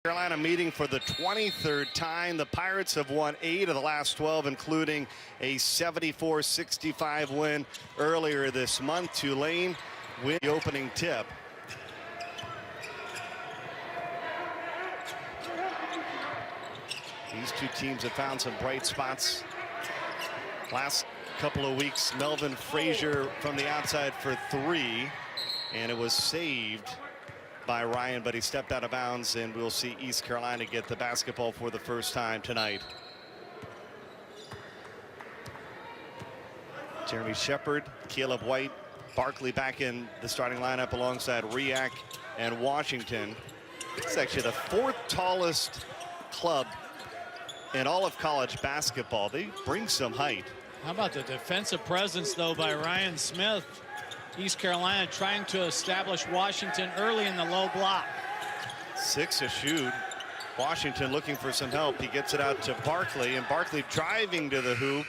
Carolina meeting for the 23rd time. The Pirates have won 8 of the last 12, including a 74-65 win earlier this month. Tulane win the opening tip. These two teams have found some bright spots. Last couple of weeks, Melvin Frazier from the outside for 3, and it was saved by Ryan, but he stepped out of bounds, and we'll see East Carolina get the basketball for the first time tonight. Jeremy Shepard, Caleb White, Barkley back in the starting lineup alongside Riak and Washington. It's actually the 4th tallest club in all of college basketball. They bring some height. How about the defensive presence, though, by Ryan Smith? East Carolina trying to establish Washington early in the low block. 6 to shoot. Washington looking for some help. He gets it out to Barkley, and Barkley driving to the hoop.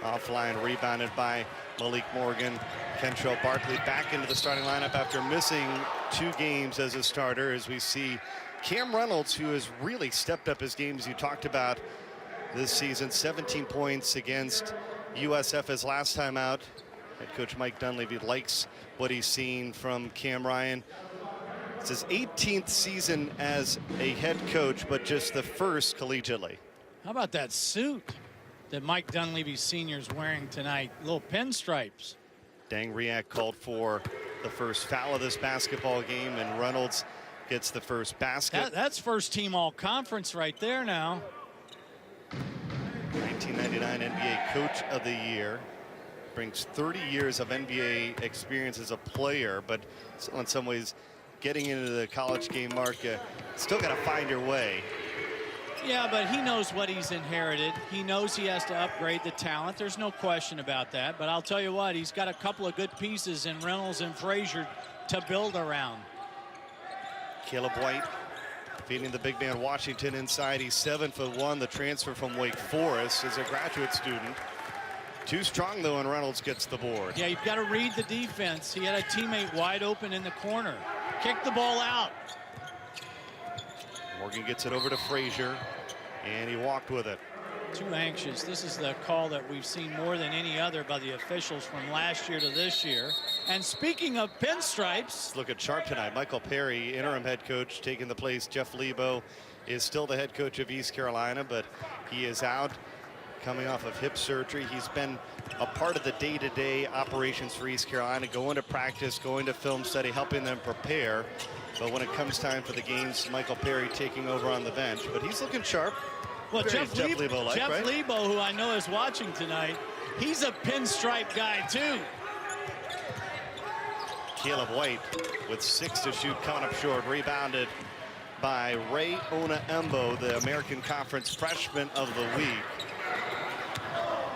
Offline, rebounded by Malik Morgan. Kentrell Barkley back into the starting lineup after missing 2 games as a starter, as we see Cam Reynolds, who has really stepped up his game, as you talked about this season. 17 points against USF his last time out. Head coach Mike Dunleavy likes what he's seen from Cam Ryan. It's his 18th season as a head coach, but just the first collegiately. How about that suit that Mike Dunleavy Sr. is wearing tonight? Little pinstripes. Dang Riak called for the first foul of this basketball game, and Reynolds gets the first basket. That's first team all conference right there now. 1999 NBA Coach of the Year. Brings 30 years of NBA experience as a player, but in some ways getting into the college game, Mark, still got to find your way. Yeah, but he knows what he's inherited. He knows he has to upgrade the talent. There's no question about that. But I'll tell you what, he's got a couple of good pieces in Reynolds and Frazier to build around. Caleb White feeding the big man Washington inside. He's 7'1", the transfer from Wake Forest, is a graduate student. Too strong, though, and Reynolds gets the board. Yeah, you've got to read the defense. He had a teammate wide open in the corner. Kick the ball out. Morgan gets it over to Frazier, and he walked with it. Too anxious. This is the call that we've seen more than any other by the officials from last year to this year. And speaking of pinstripes, look at sharp tonight. Michael Perry, interim head coach, taking the place. Jeff Lebo is still the head coach of East Carolina, but he is out, coming off of hip surgery. He's been a part of the day-to-day operations for East Carolina, going to practice, going to film study, helping them prepare. But when it comes time for the games, Michael Perry taking over on the bench. But he's looking sharp. well, Jeff Lebo-like, Jeff right? Lebo, who I know is watching tonight, he's a pinstripe guy too. Caleb White with 6 to shoot, coming up short, rebounded by Ray Ona-Embo, the American Conference Freshman of the Week.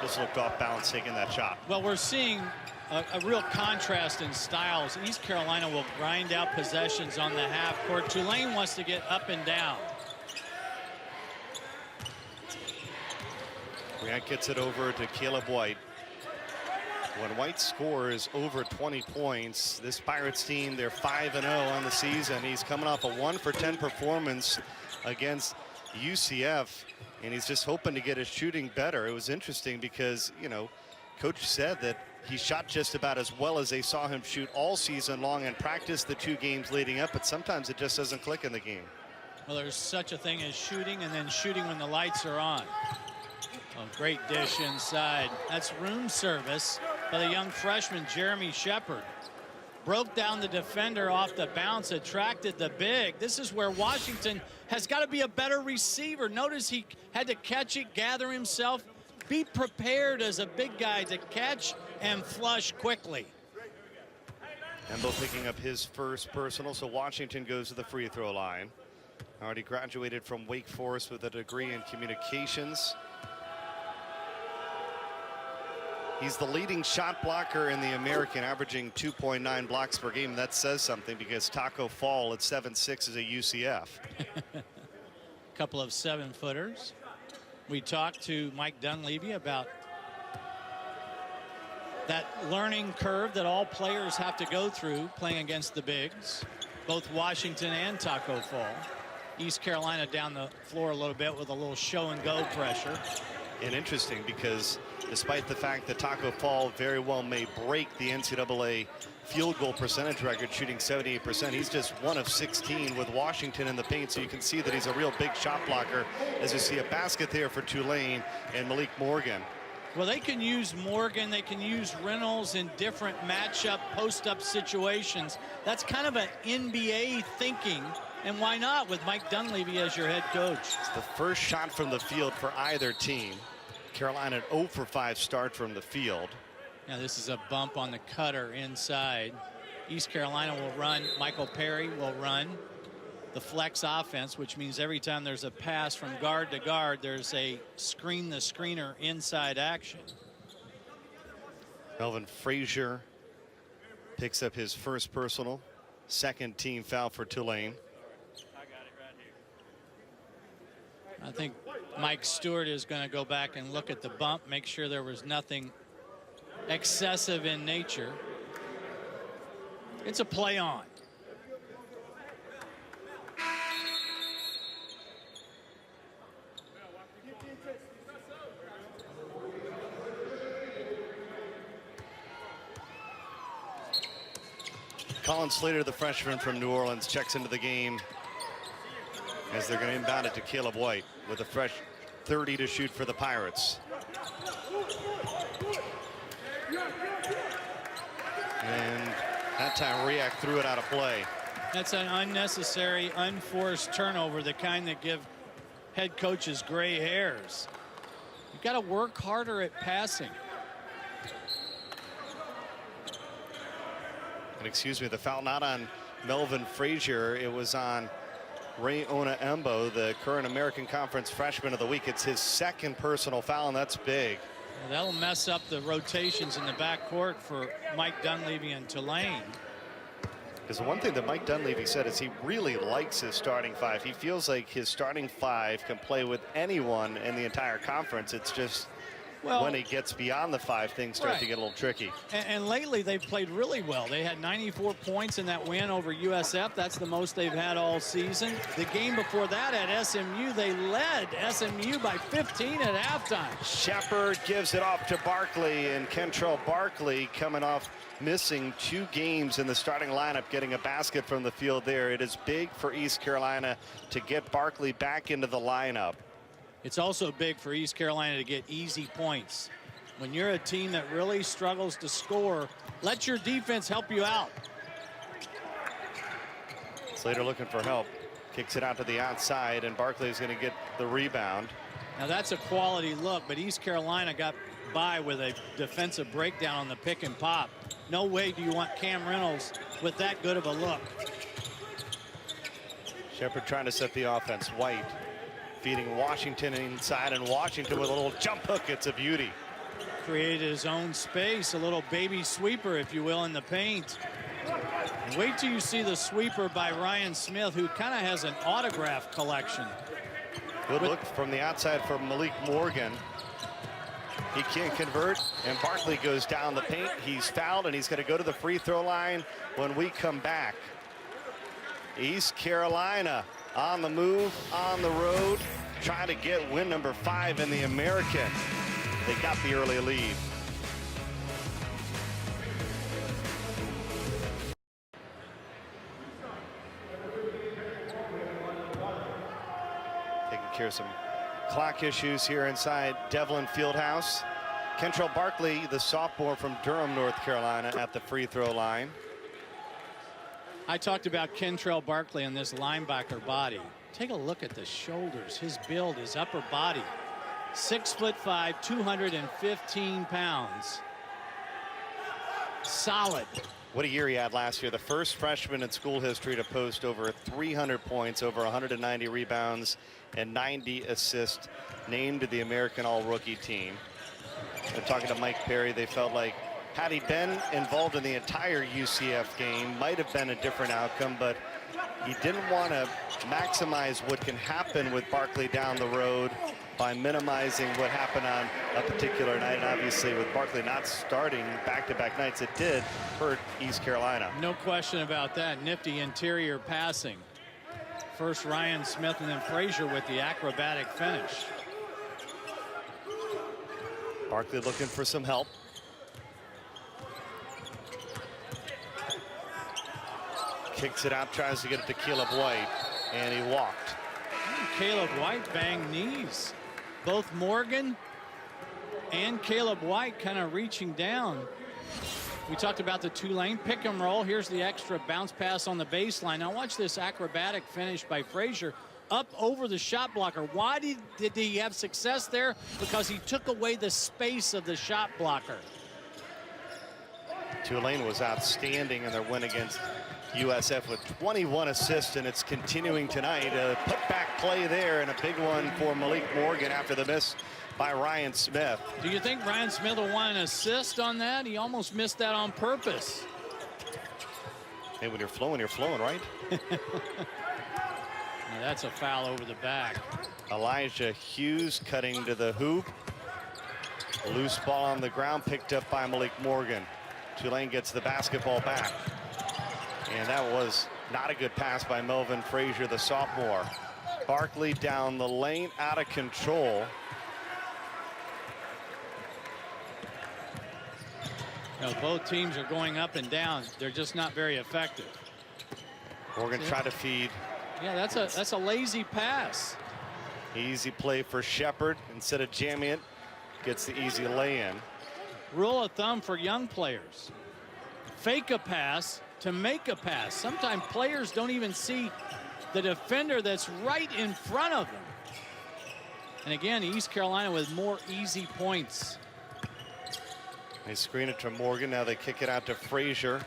Just looked off balance taking that shot. Well, we're seeing a real contrast in styles. East Carolina will grind out possessions on the half court. Tulane wants to get up and down. Riak gets it over to Caleb White. When White scores over 20 points, this Pirates team, they're 5-0 on the season. He's coming off a 1-for-10 performance against UCF, and he's just hoping to get his shooting better. It was interesting because, you know, Coach said that he shot just about as well as they saw him shoot all season long and practice the 2 games leading up, but sometimes it just doesn't click in the game. Well, there's such a thing as shooting and then shooting when the lights are on. Oh, great dish inside. That's room service by the young freshman, Jeremy Shepard. Broke down the defender off the bounce, attracted the big. This is where Washington has got to be a better receiver. Notice he had to catch it, gather himself, be prepared as a big guy to catch and flush quickly. Embo picking up his first personal, so Washington goes to the free throw line. Already graduated from Wake Forest with a degree in communications. He's the leading shot blocker in the American, averaging 2.9 blocks per game. That says something because Taco Fall at 7'6" is a UCF. Couple of 7-footers. We talked to Mike Dunleavy about that learning curve that all players have to go through playing against the bigs, both Washington and Taco Fall. East Carolina down the floor a little bit with a little show and go pressure. And interesting because despite the fact that Taco Fall very well may break the NCAA field goal percentage record, shooting 78%, he's just 1 of 16 with Washington in the paint, so you can see that he's a real big shot blocker as you see a basket there for Tulane and Malik Morgan. Well, they can use Morgan, they can use Reynolds in different matchup, post-up situations. That's kind of an NBA thinking, and why not with Mike Dunleavy as your head coach? It's the first shot from the field for either team. Carolina an 0 for 5 start from the field. Now this is a bump on the cutter inside. East Carolina will run. Michael Perry will run the flex offense, which means every time there's a pass from guard to guard, there's a screen the screener inside action. Melvin Frazier picks up his first personal, second team foul for Tulane. I think Mike Stewart is going to go back and look at the bump, make sure there was nothing excessive in nature. It's a play on. Colin Slater, the freshman from New Orleans, checks into the game as they're going to inbound it to Caleb White with a fresh 30 to shoot for the Pirates. And that time Riak threw it out of play. That's an unnecessary, unforced turnover, the kind that give head coaches gray hairs. You've got to work harder at passing. And excuse me, the foul not on Melvin Frazier. It was on Ray Ona-Embo, the current American Conference Freshman of the Week. It's his second personal foul, and that's big. Well, that'll mess up the rotations in the backcourt for Mike Dunleavy and Tulane. Because the one thing that Mike Dunleavy said is he really likes his starting five. He feels like his starting five can play with anyone in the entire conference. It's just when he gets beyond the five, things start to get a little tricky. And lately they've played really well. They had 94 points in that win over USF. That's the most they've had all season. The game before that at SMU, they led SMU by 15 at halftime. Shepard gives it off to Barkley, and Kentrell Barkley coming off missing 2 games in the starting lineup, getting a basket from the field there. It is big for East Carolina to get Barkley back into the lineup. It's also big for East Carolina to get easy points. When you're a team that really struggles to score, let your defense help you out. Slater looking for help. Kicks it out to the outside, and Barkley is going to get the rebound. Now that's a quality look, but East Carolina got by with a defensive breakdown on the pick and pop. No way do you want Cam Reynolds with that good of a look. Shepard trying to set the offense. White feeding Washington inside, and Washington with a little jump hook. It's a beauty. Created his own space, a little baby sweeper, if you will, in the paint. And wait till you see the sweeper by Ryan Smith, who kind of has an autograph collection. Good look from the outside for Malik Morgan. He can't convert, and Barkley goes down the paint. He's fouled, and he's going to go to the free throw line when we come back. East Carolina on the move, on the road, trying to get win number 5 in the American. They got the early lead. Taking care of some clock issues here inside Devlin Fieldhouse. Kentrell Barkley, the sophomore from Durham, North Carolina, at the free throw line. I talked about Kentrell Barkley and this linebacker body. Take a look at the shoulders, his build, his upper body. 6'5", 215 pounds. Solid. What a year he had last year. The first freshman in school history to post over 300 points, over 190 rebounds, and 90 assists, named to the American All-Rookie team. They're talking to Mike Perry. They felt like had he been involved in the entire UCF game, might have been a different outcome, but he didn't want to maximize what can happen with Barkley down the road by minimizing what happened on a particular night. And obviously with Barkley not starting back-to-back nights, it did hurt East Carolina. No question about that. Nifty interior passing. First Ryan Smith and then Frazier with the acrobatic finish. Barkley looking for some help. Kicks it out, tries to get it to Caleb White, and he walked. Caleb White banged knees. Both Morgan and Caleb White kind of reaching down. We talked about the Tulane pick and roll. Here's the extra bounce pass on the baseline. Now watch this acrobatic finish by Frazier up over the shot blocker. Why did he have success there? Because he took away the space of the shot blocker. Tulane was outstanding in their win against USF with 21 assists, and it's continuing tonight. A putback play there and a big one for Malik Morgan after the miss by Ryan Smith. Do you think Ryan Smith will want an assist on that? He almost missed that on purpose. Hey, when you're flowing, right? Now that's a foul over the back. Elijah Hughes cutting to the hoop. A loose ball on the ground picked up by Malik Morgan. Tulane gets the basketball back. And that was not a good pass by Melvin Frazier, the sophomore. Barkley down the lane, out of control. Both teams are going up and down. They're just not very effective. Morgan tried to feed. Yeah, that's a lazy pass. Easy play for Shepard. Instead of jamming it, gets the easy lay-in. Rule of thumb for young players: fake a pass to make a pass. Sometimes players don't even see the defender that's right in front of them. And again, East Carolina with more easy points. They screen it to Morgan. Now they kick it out to Frazier.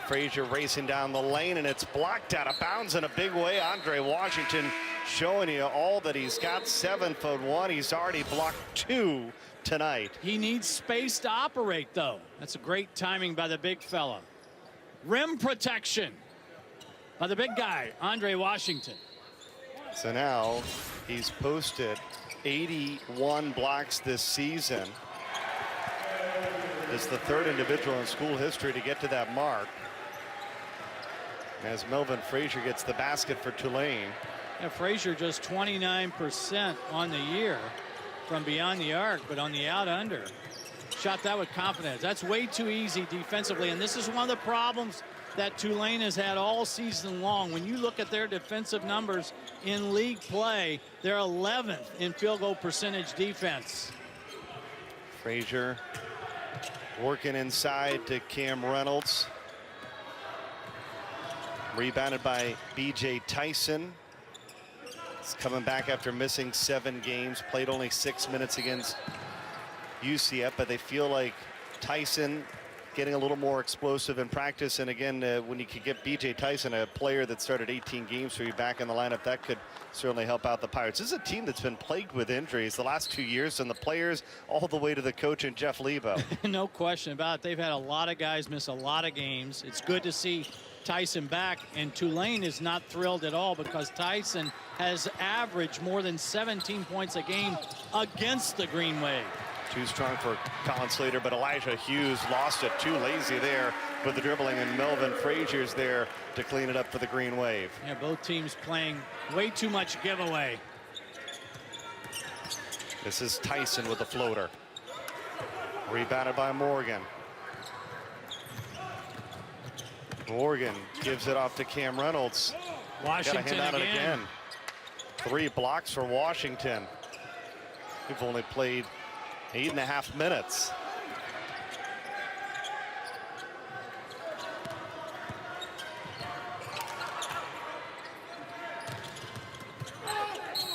Frazier racing down the lane, and it's blocked out of bounds in a big way. Andre Washington showing you all that he's got. 7'1". He's already blocked 2 tonight. He needs space to operate, though. That's a great timing by the big fella. Rim protection by the big guy, Andre Washington. So now he's posted 81 blocks this season. It's the 3rd individual in school history to get to that mark. As Melvin Frazier gets the basket for Tulane. Yeah, Frazier just 29% on the year from beyond the arc, but on the out under. Shot that with confidence. That's way too easy defensively, and this is one of the problems that Tulane has had all season long. When you look at their defensive numbers in league play, they're 11th in field goal percentage defense. Frazier working inside to Cam Reynolds. Rebounded by B.J. Tyson. He's coming back after missing 7 games. Played only 6 minutes against UCF, but they feel like Tyson getting a little more explosive in practice. And again, when you could get B.J. Tyson, a player that started 18 games for you, back in the lineup, that could certainly help out the Pirates. This is a team that's been plagued with injuries the last 2 years, and the players all the way to the coach and Jeff Lebo. No question about it. They've had a lot of guys miss a lot of games. It's good to see Tyson back, and Tulane is not thrilled at all because Tyson has averaged more than 17 points a game against the Green Wave. Too strong for Colin Slater, but Elijah Hughes lost it. Too lazy there with the dribbling, and Melvin Frazier's there to clean it up for the Green Wave. Yeah, both teams playing way too much giveaway. This is Tyson with the floater. Rebounded by Morgan. Morgan gives it off to Cam Reynolds. Washington Gotta hand out again. 3 blocks for Washington. We've only played 8.5 minutes.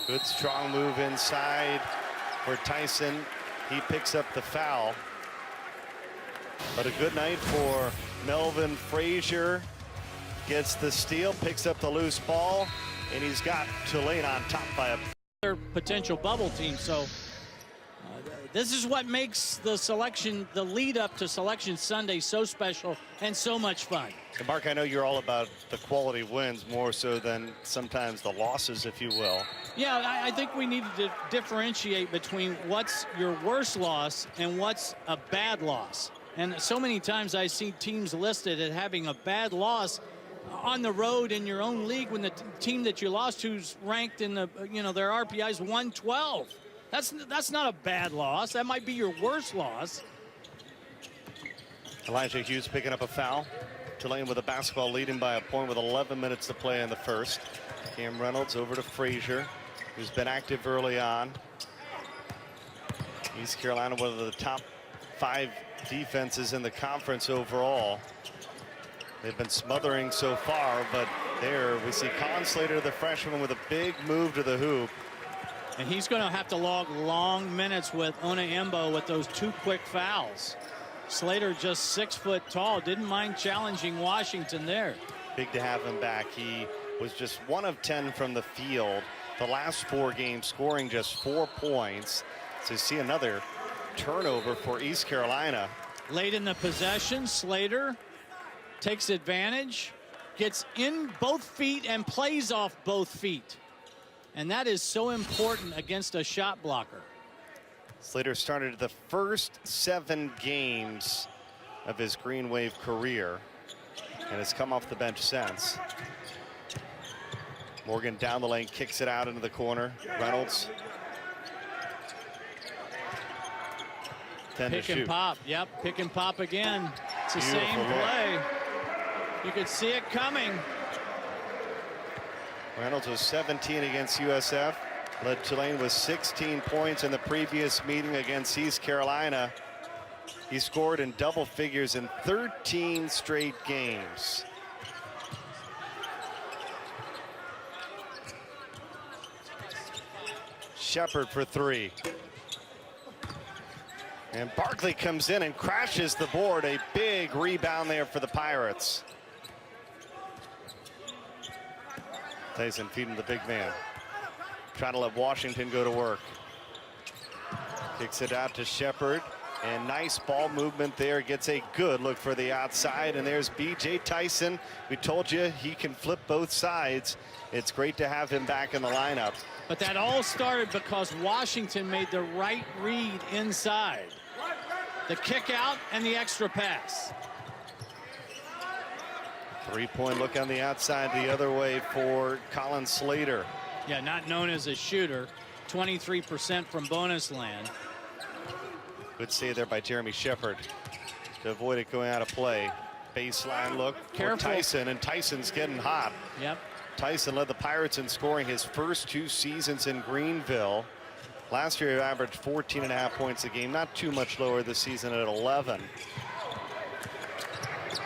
Good strong move inside for Tyson. He picks up the foul. But a good night for Melvin Frazier. Gets the steal, picks up the loose ball, and he's got Tulane on top by a potential bubble team. So this is what makes the selection, the lead up to Selection Sunday, so special and so much fun. And Mark, I know you're all about the quality wins more so than sometimes the losses, if you will. Yeah, I think we need to differentiate between what's your worst loss and what's a bad loss. And so many times I see teams listed as having a bad loss, on the road in your own league when the team that you lost to's ranked in the, their RPI's 112. That's not a bad loss. That might be your worst loss. Elijah Hughes picking up a foul. Tulane with a basketball leading by a point with 11 minutes to play in the first. Cam Reynolds over to Frazier, who's been active early on. East Carolina, one of the top 5 defenses in the conference overall. They've been smothering so far, but there we see Colin Slater, the freshman, with a big move to the hoop. And he's going to have to log long minutes with Ona Embo with those 2 quick fouls. Slater, just 6 foot tall, didn't mind challenging Washington there. Big to have him back. He was just 1 of 10 from the field the last 4 games, scoring just 4 points. So you see another turnover for East Carolina. Late in the possession, Slater takes advantage, gets in both feet and plays off both feet. And that is so important against a shot blocker. Slater started the first 7 games of his Green Wave career and has come off the bench since. Morgan down the lane, kicks it out into the corner. Reynolds. Pick and pop. Yep, pick and pop again. It's the Beautiful same play. You could see it coming. Reynolds was 17 against USF. Led Tulane with 16 points in the previous meeting against East Carolina. He scored in double figures in 13 straight games. Shepard for 3. And Barkley comes in and crashes the board. A big rebound there for the Pirates. Tyson feeding the big man. Trying to let Washington go to work. Kicks it out to Shepard. And nice ball movement there. Gets a good look for the outside. And there's B.J. Tyson. We told you he can flip both sides. It's great to have him back in the lineup. But that all started because Washington made the right read inside. The kick out and the extra pass. 3-point look on the outside the other way for Colin Slater. Yeah, not known as a shooter. 23% from bonus land. Good save there by Jeremy Shepard to avoid it going out of play. Baseline look for Tyson, and Tyson's getting hot. Yep. Tyson led the Pirates in scoring his first 2 seasons in Greenville. Last year he averaged 14.5 points a game, not too much lower this season at 11.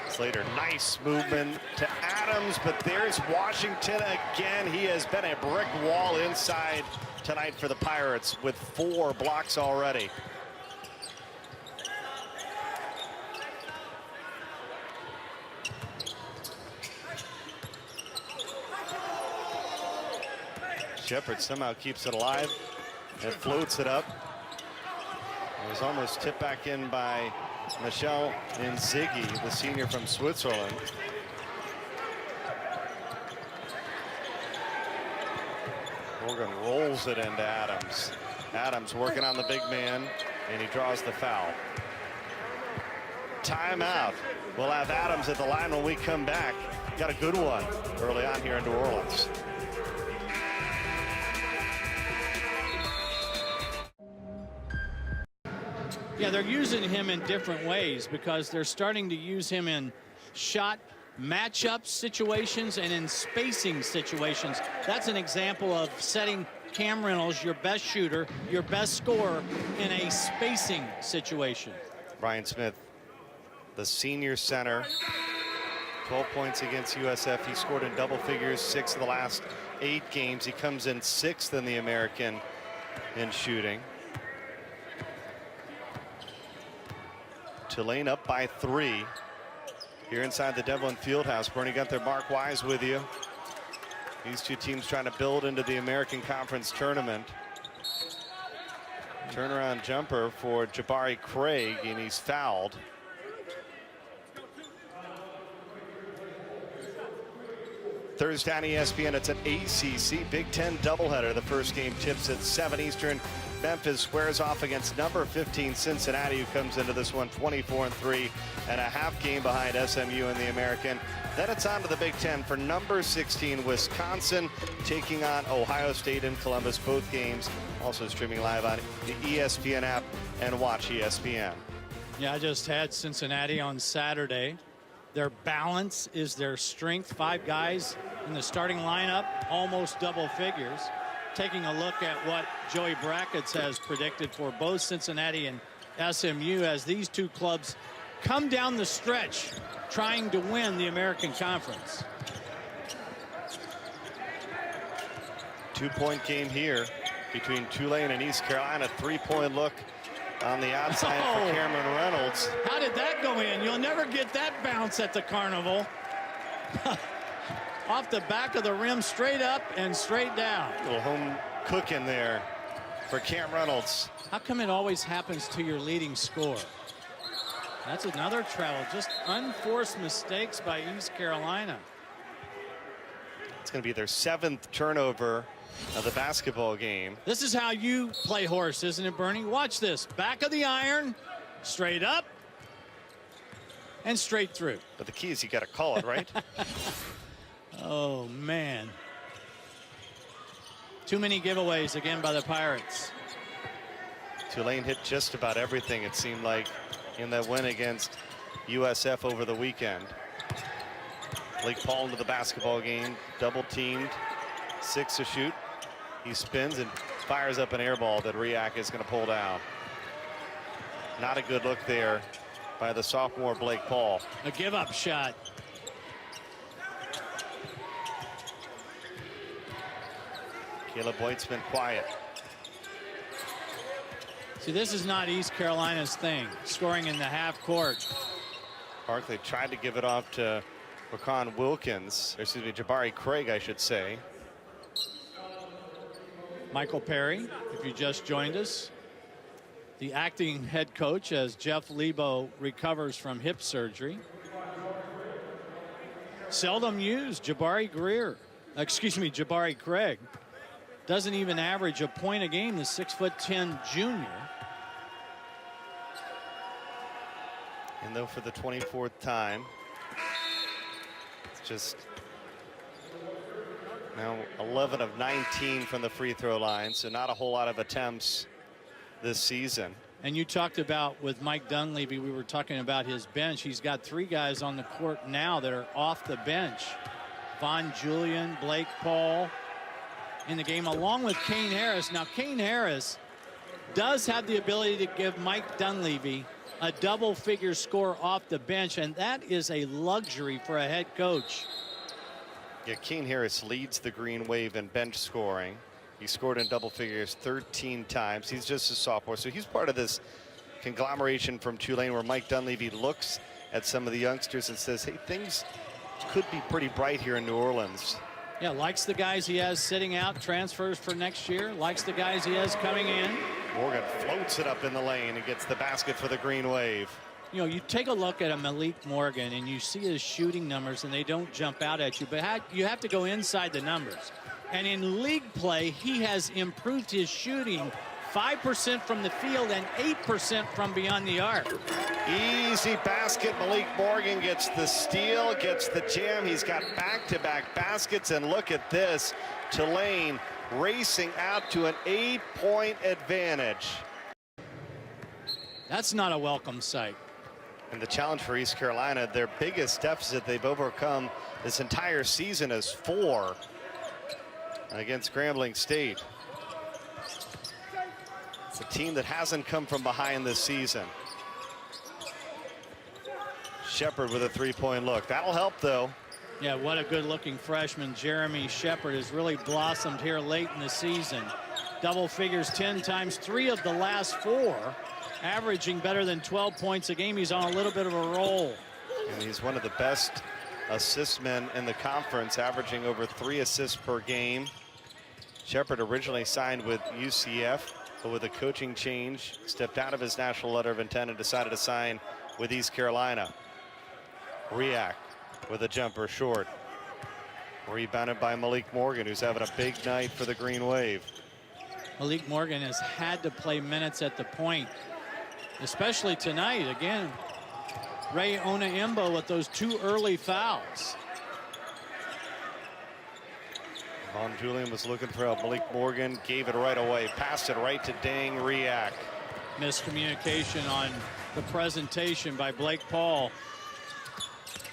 Slater, nice movement to Adams, but there's Washington again. He has been a brick wall inside tonight for the Pirates with 4 blocks already. Shepard somehow keeps it alive and floats it up. It was almost tipped back in by Michel Nzigi, the senior from Switzerland. Morgan rolls it into Adams. Adams working on the big man, and he draws the foul. Timeout. We'll have Adams at the line when we come back. Got a good one early on here in New Orleans. Yeah, they're using him in different ways because they're starting to use him in shot matchup situations and in spacing situations. That's an example of setting Cam Reynolds, your best shooter, your best scorer, in a spacing situation. Brian Smith, the senior center, 12 points against USF. He scored in double figures 6 of the last 8 games. He comes in 6th in the American in shooting. Tulane up by 3 here inside the Devlin Fieldhouse. Bernie Gunther, Mark Wise with you. These 2 teams trying to build into the American Conference tournament. Turnaround jumper for Jabari Craig, and he's fouled. Thursday on ESPN. It's an ACC Big Ten doubleheader. The first game tips at 7 Eastern. Memphis squares off against number 15 Cincinnati, who comes into this one 24-3 and a half game behind SMU in the American. Then it's on to the Big Ten for number 16 Wisconsin taking on Ohio State in Columbus. Both games also streaming live on the ESPN app and watch ESPN. Yeah, I just had Cincinnati on Saturday. Their balance is their strength. 5 guys in the starting lineup, almost double figures. Taking a look at what Joey Brackets has predicted for both Cincinnati and SMU as these two clubs come down the stretch trying to win the American Conference. 2-point game here between Tulane and East Carolina. 3-point look on the outside for Cameron Reynolds. How did that go in? You'll never get that bounce at the Carnival. Off the back of the rim, straight up and straight down. A little home cooking there for Cam Reynolds. How come it always happens to your leading scorer? That's another travel. Just unforced mistakes by East Carolina. It's going to be their 7th turnover of the basketball game. This is how you play horse, isn't it, Bernie? Watch this. Back of the iron, straight up, and straight through. But the key is you got to call it, right? Oh, man. Too many giveaways again by the Pirates. Tulane hit just about everything, it seemed like, in that win against USF over the weekend. Blake Paul into the basketball game, double teamed, 6 to shoot. He spins and fires up an air ball that Riak is going to pull down. Not a good look there by the sophomore Blake Paul. A give-up shot. Caleb Boyd's been quiet. See, this is not East Carolina's thing, scoring in the half court. Barkley tried to give it off to Raquan Wilkins, or excuse me, Jabari Craig, I should say. Michael Perry, if you just joined us, the acting head coach as Jeff Lebo recovers from hip surgery. Seldom used Jabari Craig. Doesn't even average a point a game, the 6'10" junior. And though for the 24th time, it's just now 11 of 19 from the free throw line, so not a whole lot of attempts this season. And you talked about with Mike Dunleavy, we were talking about his bench. He's got 3 guys on the court now that are off the bench. Von Julian, Blake Paul in the game, along with Kane Harris. Now, Kane Harris does have the ability to give Mike Dunleavy a double-figure score off the bench, and that is a luxury for a head coach. Yeah, Kane Harris leads the Green Wave in bench scoring. He scored in double figures 13 times. He's just a sophomore, so he's part of this conglomeration from Tulane where Mike Dunleavy looks at some of the youngsters and says, hey, things could be pretty bright here in New Orleans. Yeah, likes the guys he has sitting out, transfers for next year, likes the guys he has coming in. Morgan floats it up in the lane and gets the basket for the Green Wave. You know, you take a look at a Malik Morgan and you see his shooting numbers and they don't jump out at you, but you have to go inside the numbers. And in league play, he has improved his shooting 5% from the field and 8% from beyond the arc. Easy basket. Malik Morgan gets the steal, gets the jam. He's got back-to-back baskets, and look at this. Tulane racing out to an 8-point advantage. That's not a welcome sight. And the challenge for East Carolina, their biggest deficit they've overcome this entire season is 4 against Grambling State. It's a team that hasn't come from behind this season. Shepard with a 3-point look. That'll help, though. Yeah, what a good-looking freshman. Jeremy Shepard has really blossomed here late in the season. Double figures 10 times, 3 of the last 4. Averaging better than 12 points a game. He's on a little bit of a roll. And he's one of the best assist men in the conference, averaging over 3 assists per game. Shepard originally signed with UCF, but with a coaching change, stepped out of his national letter of intent and decided to sign with East Carolina. Riak with a jumper short. Rebounded by Malik Morgan, who's having a big night for the Green Wave. Malik Morgan has had to play minutes at the point, especially tonight. Again, Ray Onaimbo with those 2 early fouls. Von Julian was looking for help. Malik Morgan gave it right away, passed it right to Dang Riak. Miscommunication on the presentation by Blake Paul.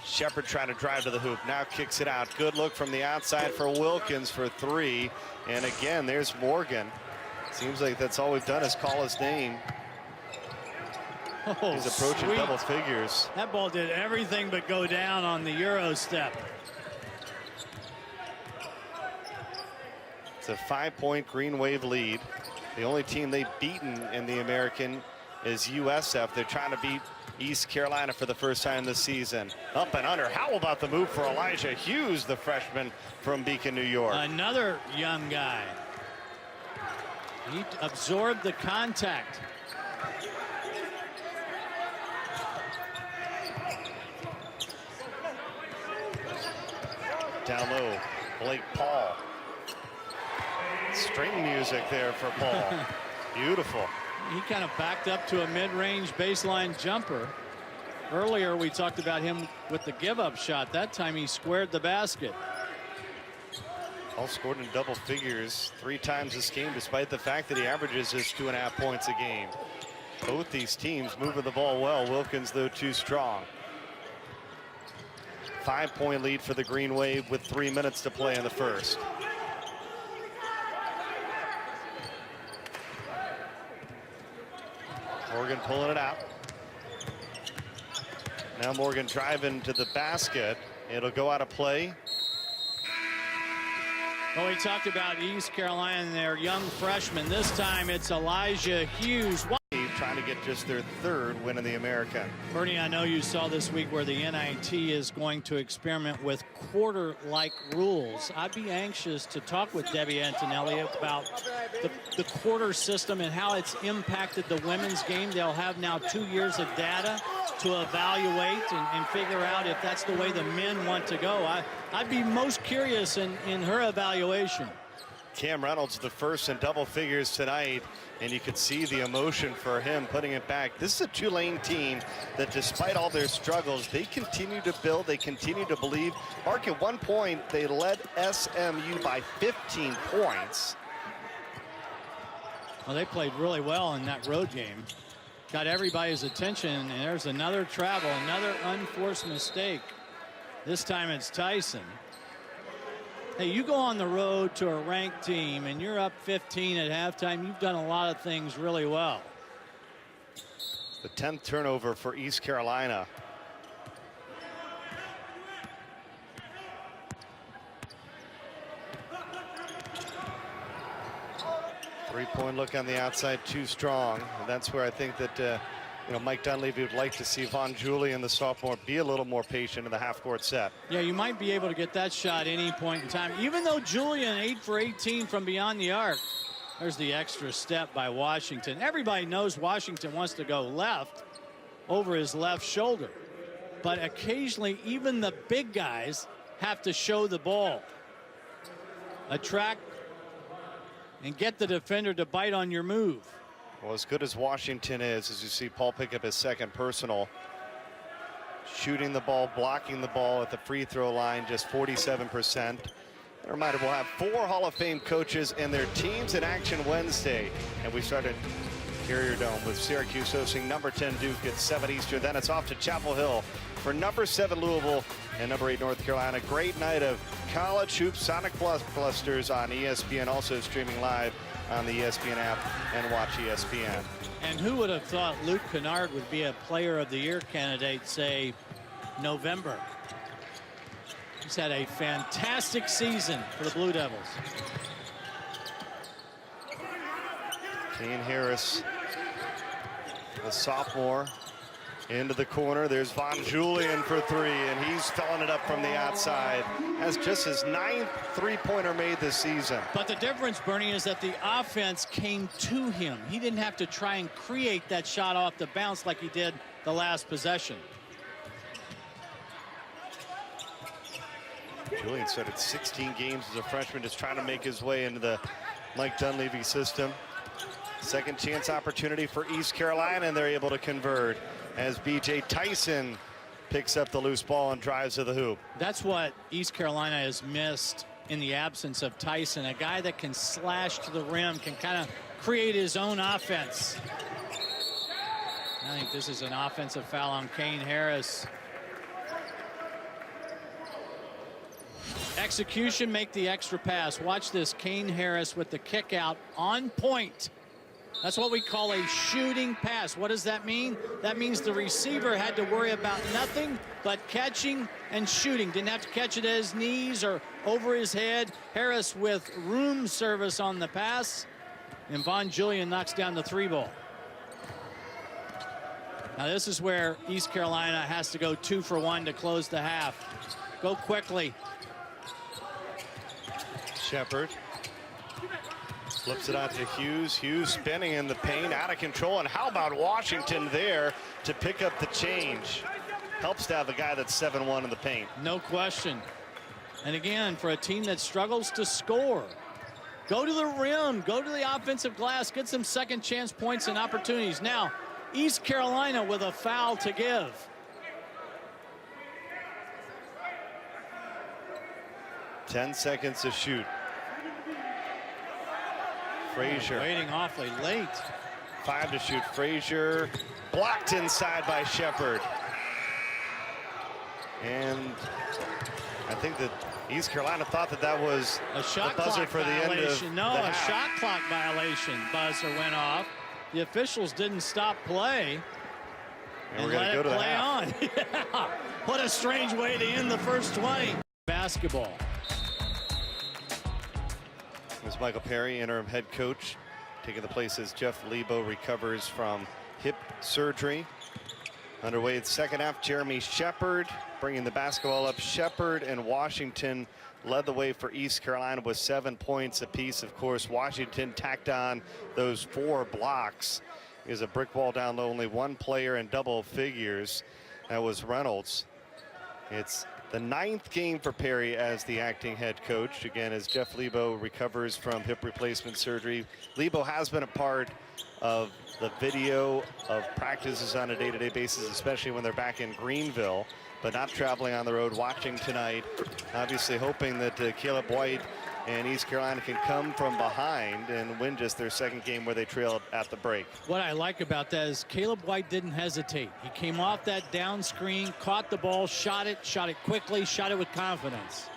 Shepard trying to drive to the hoop, now kicks it out. Good look from the outside for Wilkins for 3. And again, there's Morgan. Seems like that's all we've done is call his name. Oh, he's approaching sweet. double figures. That ball did everything but go down on the Euro step. It's a 5-point Green Wave lead. The only team they've beaten in the American is USF. They're trying to beat East Carolina for the first time this season. Up and under. How about the move for Elijah Hughes, the freshman from Beacon, New York? Another young guy. He absorbed the contact. Down low, Blake Paul. String music there for Paul. Beautiful. He kind of backed up to a mid-range baseline jumper. Earlier we talked about him with the give-up shot. That time he squared the basket. All scored in double figures 3 times this game, despite the fact that he averages just 2.5 points a game. Both these teams moving the ball well. Wilkins, though, too strong. 5-point lead for the Green Wave with 3 minutes to play in the first. Morgan pulling it out. Now Morgan driving to the basket. It'll go out of play. Well, we talked about East Carolina and their young freshman. This time it's Elijah Hughes. Trying to get just their 3rd win in the American. Bernie, I know you saw this week where the NIT is going to experiment with quarter-like rules. I'd be anxious to talk with Debbie Antonelli about the quarter system and how it's impacted the women's game. They'll have now 2 years of data to evaluate and figure out if that's the way the men want to go. I'd be most curious in her evaluation. Cam Reynolds, the first in double figures tonight, and you could see the emotion for him putting it back. This is a Tulane team that, despite all their struggles, they continue to build, they continue to believe. Mark, at one point, they led SMU by 15 points. Well, they played really well in that road game. Got everybody's attention, and there's another travel, another unforced mistake. This time it's Tyson. Hey, you go on the road to a ranked team and you're up 15 at halftime. You've done a lot of things really well. The 10th turnover for East Carolina. Three-point look on the outside, too strong. And that's where I think that Mike Dunleavy would like to see Von Julian, the sophomore, be a little more patient in the half-court set. Yeah, you might be able to get that shot any point in time. Even though Julian 8 for 18 from beyond the arc. There's the extra step by Washington. Everybody knows Washington wants to go left over his left shoulder. But occasionally, even the big guys have to show the ball. Attract and get the defender to bite on your move. Well, as good as Washington is, as you see Paul pick up his 2nd personal, shooting the ball, blocking the ball at the free throw line, just 47%. A reminder, we'll have 4 Hall of Fame coaches and their teams in action Wednesday. And we started Carrier Dome with Syracuse hosting number 10 Duke at 7 Eastern. Then it's off to Chapel Hill for number 7 Louisville and number 8 North Carolina. Great night of college hoops, Sonic Blasters on ESPN, also streaming live on the ESPN app and watch ESPN. And who would have thought Luke Kennard would be a Player of the Year candidate, say, November? He's had a fantastic season for the Blue Devils. Kane Harris, the sophomore, into the corner. There's Von Julian for 3, and he's filling it up from the outside. That's just his 9th three-pointer made this season. But the difference, Bernie, is that the offense came to him. He didn't have to try and create that shot off the bounce like he did the last possession. Julian started 16 games as a freshman, just trying to make his way into the Mike Dunleavy system. Second chance opportunity for East Carolina, and they're able to convert as B.J. Tyson picks up the loose ball and drives to the hoop. That's what East Carolina has missed in the absence of Tyson, a guy that can slash to the rim, can kind of create his own offense. I think this is an offensive foul on Kane Harris. Execution, make the extra pass. Watch this, Kane Harris with the kick out on point. That's what we call a shooting pass. What does that mean? That means the receiver had to worry about nothing but catching and shooting. Didn't have to catch it at his knees or over his head. Harris with room service on the pass. And Von Julian knocks down the 3 ball. Now this is where East Carolina has to go 2 for 1 to close the half. Go quickly. Shepard flips it out to Hughes. Hughes spinning in the paint, out of control. And how about Washington there to pick up the change? Helps to have a guy that's 7-1 in the paint. No question. And again, for a team that struggles to score, go to the rim, go to the offensive glass, get some second chance points and opportunities. Now, East Carolina with a foul to give. Ten seconds to shoot. Frazier waiting awfully late. 5 to shoot. Frazier blocked inside by Shepard. And I think that East Carolina thought that that was a shot the buzzer clock for violation. The end of no, the a half. shot clock violation. Buzzer went off. The officials didn't stop play. And we're going to go to the play half. on. Yeah. What a strange way to end the first 20. Basketball. There's Michael Perry, interim head coach, taking the place as Jeff Lebo recovers from hip surgery. Underway the second half, Jeremy Shepard bringing the basketball up. Shepard and Washington led the way for East Carolina with 7 points apiece. Of course, Washington tacked on those 4 blocks. Is a brick wall down low, only 1 player in double figures. That was Reynolds. It's the 9th game for Perry as the acting head coach. Again, as Jeff Lebo recovers from hip replacement surgery. Lebo has been a part of the video of practices on a day-to-day basis, especially when they're back in Greenville, but not traveling on the road, watching tonight. Obviously hoping that Caleb White and East Carolina can come from behind and win just their 2nd game where they trailed at the break. What I like about that is Caleb White didn't hesitate. He came off that down screen, caught the ball, shot it quickly, shot it with confidence.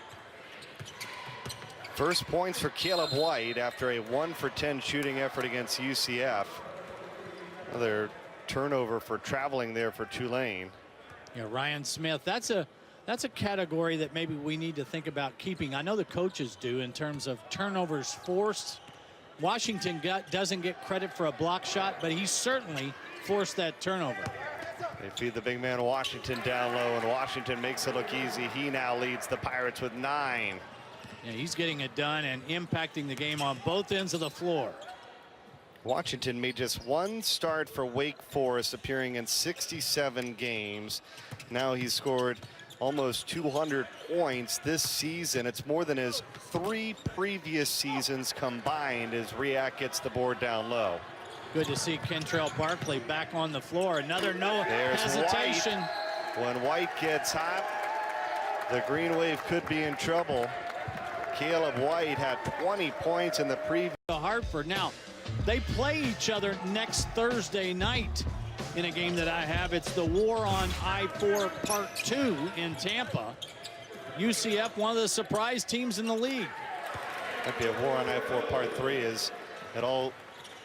First points for Caleb White after a 1 for 10 shooting effort against UCF. Another turnover for traveling there for Tulane. Yeah, Ryan Smith, that's a category that maybe we need to think about keeping. I know the coaches do in terms of turnovers forced. Washington doesn't get credit for a block shot, but he certainly forced that turnover. They feed the big man Washington down low, and Washington makes it look easy. He now leads the Pirates with 9. Yeah, he's getting it done and impacting the game on both ends of the floor. Washington made just 1 start for Wake Forest, appearing in 67 games. Now he's scored almost 200 points this season. It's more than his 3 previous seasons combined as Riak gets the board down low. Good to see Kentrell Barkley back on the floor. Another no There's hesitation. White. When White gets hot, the Green Wave could be in trouble. Caleb White had 20 points in the previous. Hartford. Now, they play each other next Thursday night in a game that I have. It's the War on I-4 Part 2 in Tampa. UCF, one of the surprise teams in the league. Might be a War on I-4 Part 3 as it all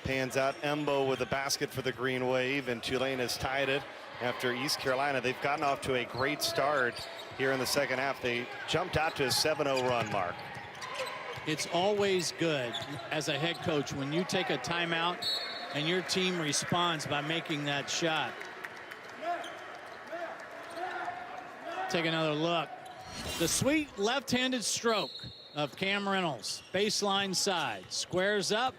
pans out. Embo with the basket for the Green Wave, and Tulane has tied it after East Carolina. They've gotten off to a great start here in the second half. They jumped out to a 7-0 run, Mark. It's always good as a head coach when you take a timeout and your team responds by making that shot. Take another look. The sweet left-handed stroke of Cam Reynolds. Baseline side. Squares up.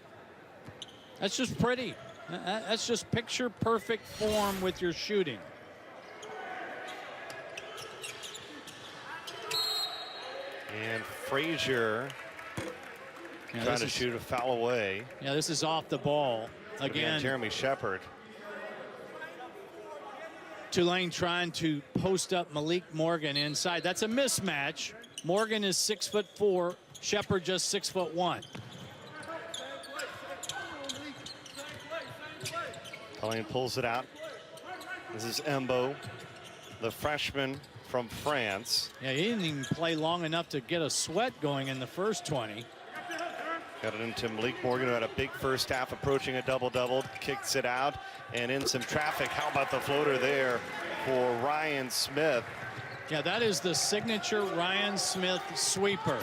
That's just pretty. That's just picture perfect form with your shooting. And Frazier Yeah, trying to shoot a foul away. Yeah, this is off the ball. Again, Jeremy Shepard. Tulane trying to post up Malik Morgan inside. That's a mismatch. Morgan is 6'4", Shepard just 6'1". Tulane pulls it out. This is Embo, the freshman from France. Yeah, he didn't even play long enough to get a sweat going in the first 20. Got it into Malik Morgan, who had a big first half, approaching a double-double, kicks it out, and in some traffic. How about the floater there for Ryan Smith? Yeah, that is the signature Ryan Smith sweeper.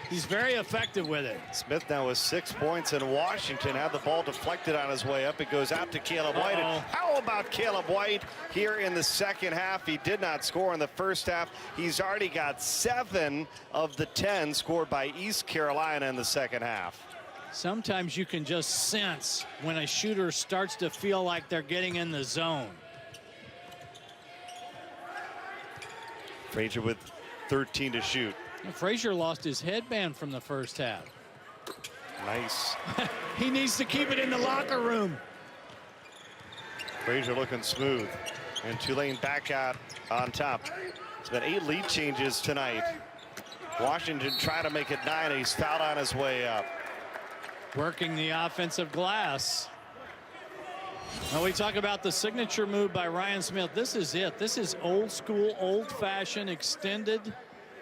He's very effective with it. Smith now with 6 points, and Washington had the ball deflected on his way up. It goes out to Caleb White. And how about Caleb White here in the second half? He did not score in the first half. He's already got 7 of the 10 scored by East Carolina in the second half. Sometimes you can just sense when a shooter starts to feel like they're getting in the zone. Frazier with 13 to shoot. Frazier lost his headband from the first half. Nice. He needs to keep it in the locker room. Frazier looking smooth. And Tulane back out on top. It's been 8 lead changes tonight. Washington trying to make it 9. He's fouled on his way up. Working the offensive glass. Now we talk about the signature move by Ryan Smith. This is it. This is old school, old fashioned, extended.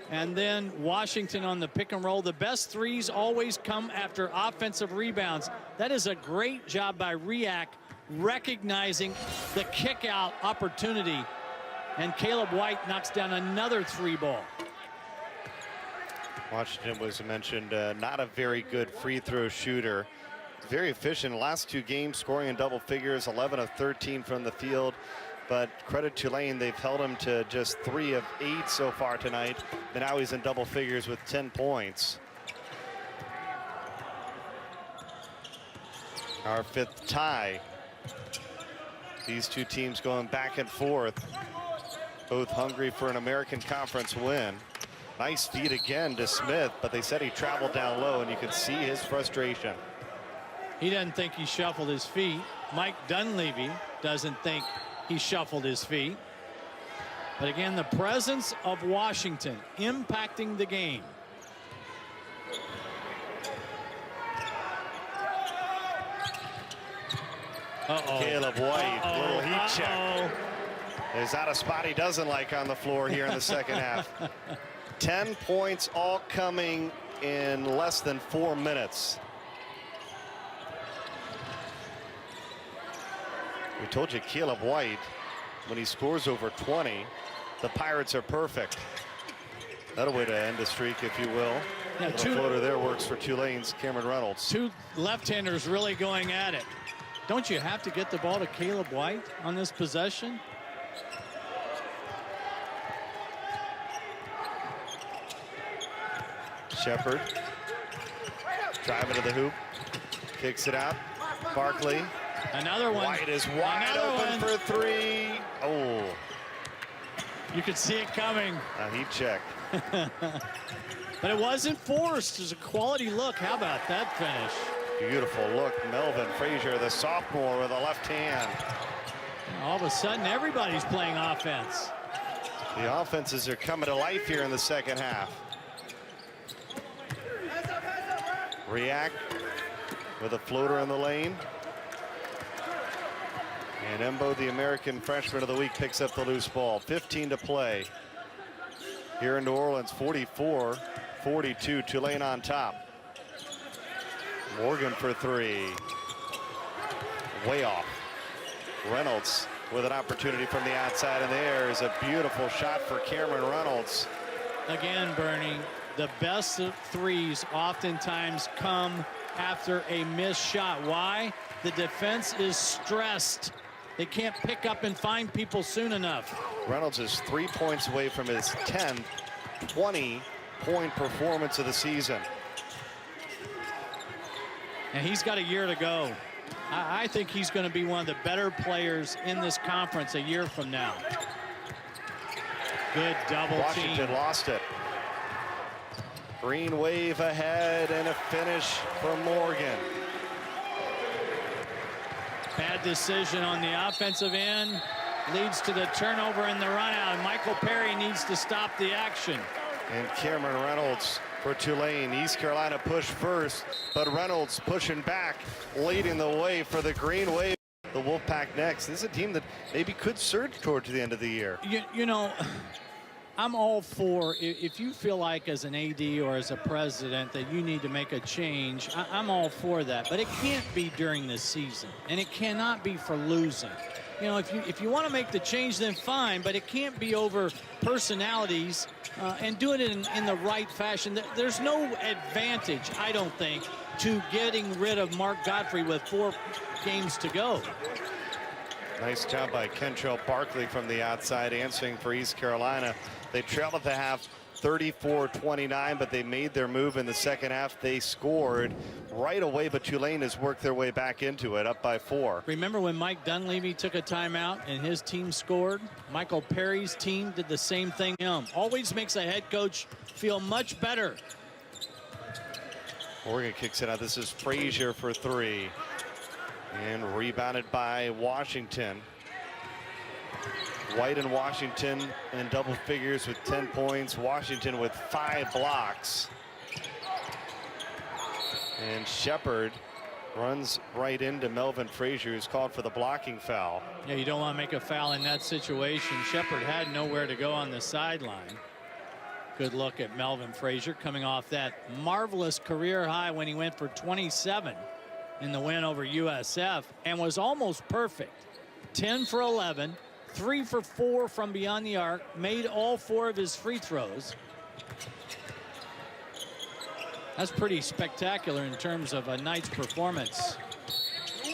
And then Washington on the pick and roll. The best threes always come after offensive rebounds. That is a great job by Riak, recognizing the kick out opportunity. And Caleb White knocks down another 3 ball. Washington was mentioned not a very good free throw shooter. Very efficient in the last 2 games, scoring in double figures, 11 of 13 from the field. But credit Tulane, they've held him to just 3 of 8 so far tonight. And now he's in double figures with 10 points. Our 5th tie. These 2 teams going back and forth, both hungry for an American Conference win. Nice feed again to Smith, but they said he traveled down low, and you can see his frustration. He doesn't think he shuffled his feet. Mike Dunleavy doesn't think he shuffled his feet. But again, the presence of Washington impacting the game. Caleb White, little heat check. There's not a spot he doesn't like on the floor here in the second half. 10 points all coming in less than 4 minutes. We told you Caleb White, when he scores over 20, the Pirates are perfect. That'll way to end the streak, if you will. Yeah, the floater there works for Tulane's Cameron Reynolds. 2 left-handers really going at it. Don't you have to get the ball to Caleb White on this possession? Shepard driving to the hoop, kicks it out. Barkley. Another one. White is wide open for 3. Oh. You could see it coming. A heat check. But it wasn't forced. It was a quality look. How about that finish? Beautiful look. Melvin Frazier, the sophomore, with a left hand. All of a sudden, everybody's playing offense. The offenses are coming to life here in the second half. Riak with a floater in the lane. And Embo, the American Freshman of the Week, picks up the loose ball. 15 to play here in New Orleans. 44-42. Tulane on top. Morgan for 3. Way off. Reynolds with an opportunity from the outside, and there is a beautiful shot for Cameron Reynolds. Again, Bernie, the best of threes oftentimes come after a missed shot. Why? The defense is stressed. They can't pick up and find people soon enough. Reynolds is 3 points away from his 10th 20-point performance of the season. And he's got a year to go. I think he's going to be one of the better players in this conference a year from now. Good double Washington team. lost it. Green wave ahead and a finish for Morgan. Bad decision on the offensive end leads to the turnover and the run out. Michael Perry needs to stop the action. And Cameron Reynolds for Tulane. East Carolina pushed first, but Reynolds pushing back, leading the way for the Green Wave. The Wolfpack next. This is a team that maybe could surge towards the end of the year. You know, I'm all for, if you feel like as an AD or as a president that you need to make a change, I'm all for that. But it can't be during this season, and it cannot be for losing. You know, if you want to make the change, then fine, but it can't be over personalities and do it in the right fashion. There's no advantage, I don't think, to getting rid of Mark Godfrey with 4 games to go. Nice job by Kentrell Barkley from the outside, answering for East Carolina. They trailed at the half 34-29, but they made their move in the second half. They scored right away, but Tulane has worked their way back into it, up by 4. Remember when Mike Dunleavy took a timeout and his team scored? Michael Perry's team did the same thing. Always makes a head coach feel much better. Morgan kicks it out. This is Frazier for 3. And rebounded by Washington. White and Washington in double figures with 10 points. Washington with 5 blocks. And Shepard runs right into Melvin Frazier, who's called for the blocking foul. Yeah, you don't want to make a foul in that situation. Shepard had nowhere to go on the sideline. Good look at Melvin Frazier coming off that marvelous career high when he went for 27 in the win over USF and was almost perfect. 10 for 11, 3 for 4 from beyond the arc, made all 4 of his free throws. That's pretty spectacular in terms of a night's performance.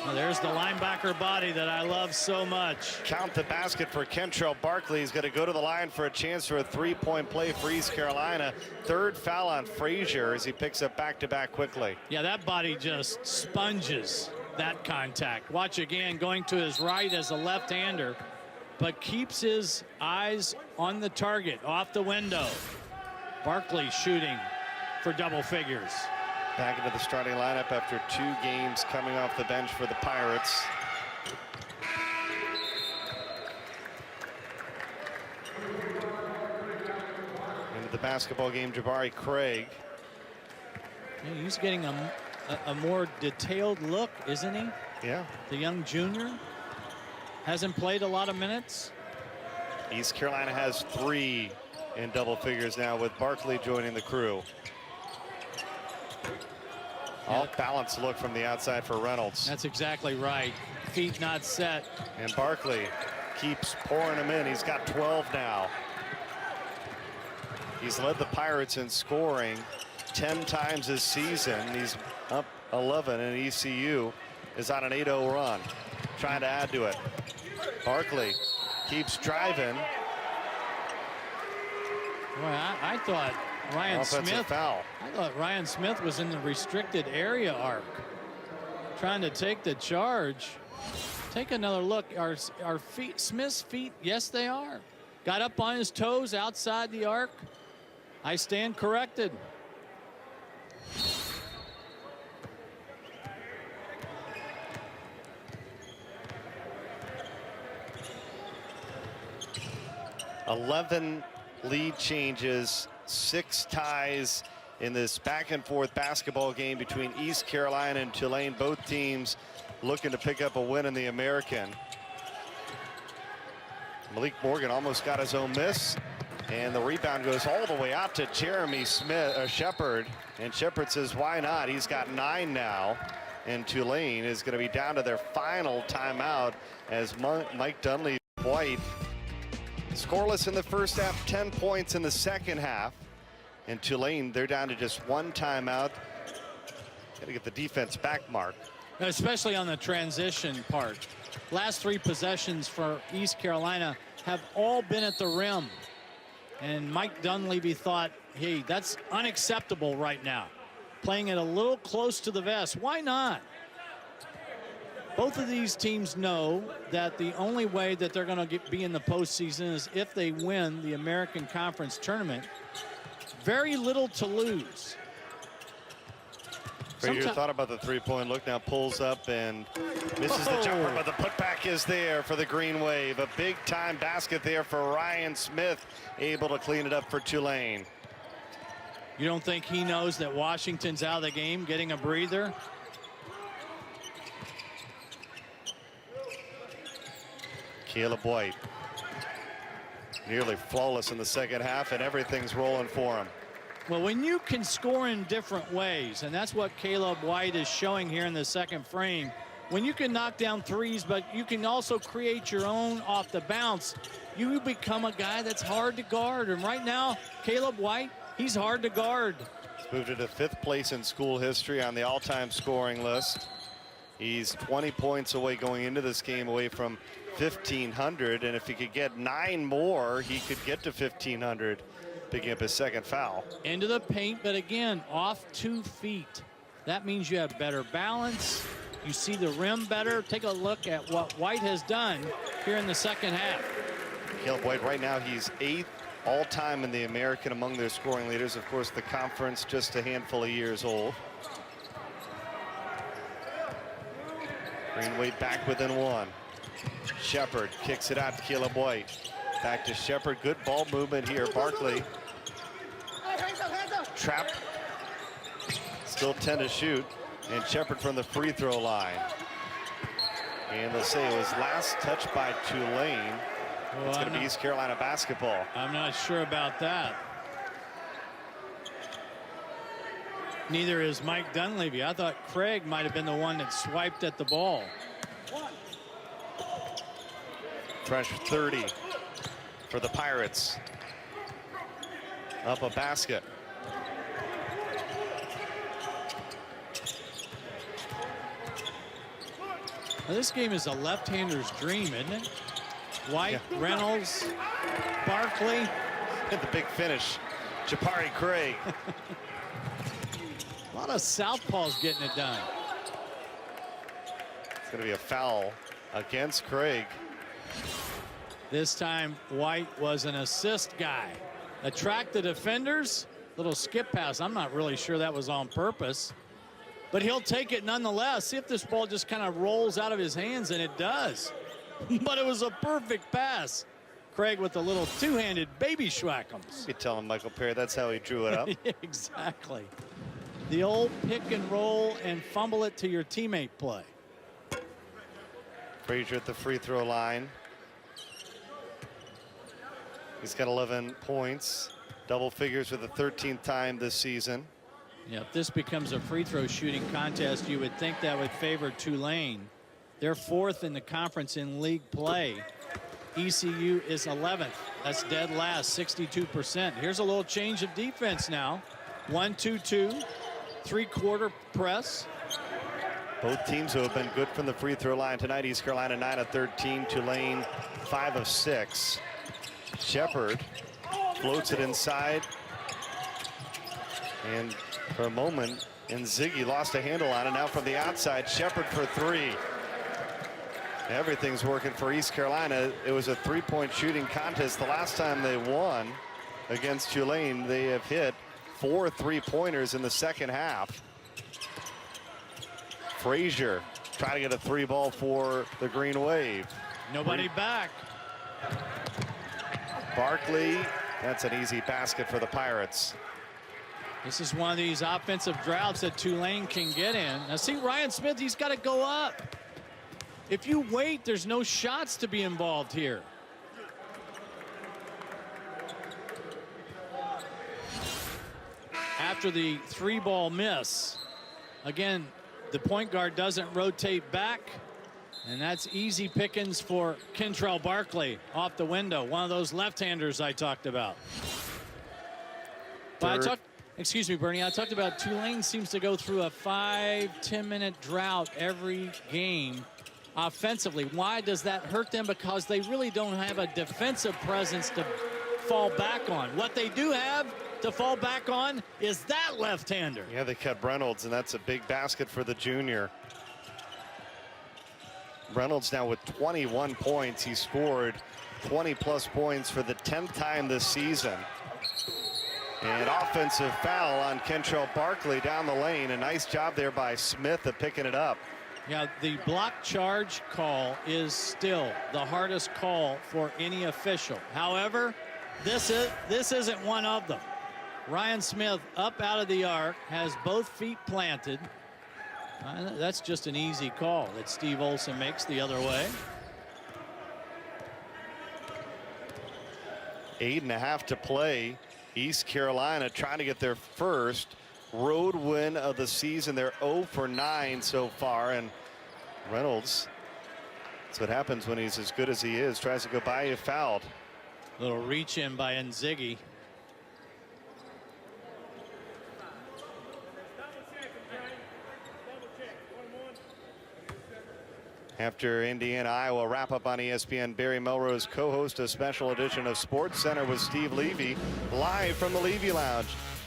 Well, there's the linebacker body that I love so much. Count the basket for Kentrell Barkley. He's going to go to the line for a chance for a 3-point play for East Carolina. 3rd foul on Frazier as he picks up back-to-back quickly. Yeah, that body just sponges that contact. Watch again, going to his right as a left-hander, but keeps his eyes on the target, off the window. Barkley shooting for double figures. Back into the starting lineup after 2 games coming off the bench for the Pirates. Into the basketball game, Jabari Craig. Yeah, he's getting a more detailed look, isn't he? Yeah. The young junior hasn't played a lot of minutes. East Carolina has 3 in double figures now, with Barkley joining the crew. Off balance look from the outside for Reynolds. That's exactly right. Feet not set. And Barkley keeps pouring them in. He's got 12 now. He's led the Pirates in scoring 10 times this season. He's up 11, and ECU is on an 8-0 run, trying to add to it. Barkley keeps driving. Well, I thought Ryan Smith. Foul. I thought Ryan Smith was in the restricted area arc, trying to take the charge. Take another look. Are feet, Smith's feet? Yes, they are. Got up on his toes outside the arc. I stand corrected. $11 lead changes, 6 ties in this back and forth basketball game between East Carolina and Tulane. Both teams looking to pick up a win in the American. Malik Morgan almost got his own miss, and the rebound goes all the way out to Jeremy Shepard, and Shepard says why not. He's got 9 now, and Tulane is going to be down to their final timeout as Mike Dunleavy White scoreless in the first half, 10 points in the second half. And Tulane, they're down to just 1 timeout. Got to get the defense back, Mark. Especially on the transition part. Last 3 possessions for East Carolina have all been at the rim. And Mike Dunleavy thought, hey, that's unacceptable right now. Playing it a little close to the vest. Why not? Both of these teams know that the only way that they're going to be in the postseason is if they win the American Conference tournament. Very little to lose. Frazier thought about the three-point look, now pulls up and misses the jumper, but the putback is there for the Green Wave. A big-time basket there for Ryan Smith, able to clean it up for Tulane. You don't think he knows that Washington's out of the game, getting a breather? Caleb White, nearly flawless in the second half, and everything's rolling for him. Well, when you can score in different ways, and that's what Caleb White is showing here in the second frame, when you can knock down threes, but you can also create your own off the bounce, you become a guy that's hard to guard. And right now, Caleb White, he's hard to guard. He's moved into 5th place in school history on the all-time scoring list. He's 20 points away going into this game, away from 1,500, and if he could get 9 more, he could get to 1,500, picking up his second foul. Into the paint, but again, off 2 feet. That means you have better balance. You see the rim better. Take a look at what White has done here in the second half. Caleb White, right now, he's 8th all-time in the American among their scoring leaders. Of course, the conference just a handful of years old. Green Wave back within 1. Shepard kicks it out to Caleb White. Back to Shepard. Good ball movement here. Barkley. Trap. Still 10 to shoot. And Shepard from the free throw line. And they'll say it was last touched by Tulane. Well, it's going to be East Carolina basketball. I'm not sure about that. Neither is Mike Dunleavy. I thought Craig might have been the one that swiped at the ball. Fresh 30 for the Pirates. Up a basket. Now, this game is a left-hander's dream, isn't it? White, yeah. Reynolds, Barkley. And the big finish, Jabari Craig. A lot of southpaws getting it done. It's going to be a foul against Craig. This time, White was an assist guy. Attract the defenders. Little skip pass. I'm not really sure that was on purpose. But he'll take it nonetheless. See if this ball just kind of rolls out of his hands, and it does. But it was a perfect pass. Craig with a little two-handed baby schwackums. You tell him, Michael Perry, that's how he drew it up. Exactly. The old pick and roll and fumble it to your teammate play. Frazier at the free throw line. He's got 11 points, double figures for the 13th time this season. Yeah, if this becomes a free throw shooting contest, you would think that would favor Tulane. They're 4th in the conference in league play. ECU is 11th. That's dead last, 62%. Here's a little change of defense now. 1-2-2, 3-quarter press. Both teams who have been good from the free throw line tonight. East Carolina 9 of 13, Tulane 5 of 6. Shepard floats it inside. And for a moment, Ziggy lost a handle on it. Now from the outside, Shepard for 3. Everything's working for East Carolina. It was a 3-point shooting contest. The last time they won against Tulane, they have hit 4 3-pointers in the second half. Frazier trying to get a 3-ball for the Green Wave. Nobody back. Barkley, that's an easy basket for the Pirates. This is one of these offensive droughts that Tulane can get in. Now see Ryan Smith, he's got to go up. If you wait, there's no shots to be involved here. After the 3-ball miss, again, the point guard doesn't rotate back, and that's easy pickings for Kentrell Barkley off the window. One of those left-handers I talked about. But excuse me, Bernie, I talked about Tulane seems to go through a 5-10 minute drought every game offensively. Why does that hurt them? Because they really don't have a defensive presence to fall back on. What they do have to fall back on is that left-hander. Yeah, they cut Reynolds, and that's a big basket for the junior. Reynolds now with 21 points. He scored 20-plus points for the 10th time this season. And offensive foul on Kentrell Barkley down the lane. A nice job there by Smith of picking it up. Yeah, the block charge call is still the hardest call for any official. However, this isn't one of them. Ryan Smith up out of the arc, has both feet planted. That's just an easy call that Steve Olson makes the other way. 8.5 to play. East Carolina trying to get their first road win of the season. They're 0 for 9 so far, and Reynolds, that's what happens when he's as good as he is, tries to go by you, fouled. Little reach in by Nzigi. After Indiana, Iowa wrap up on ESPN, Barry Melrose co-host a special edition of Sports Center with Steve Levy, live from the Levy Lounge.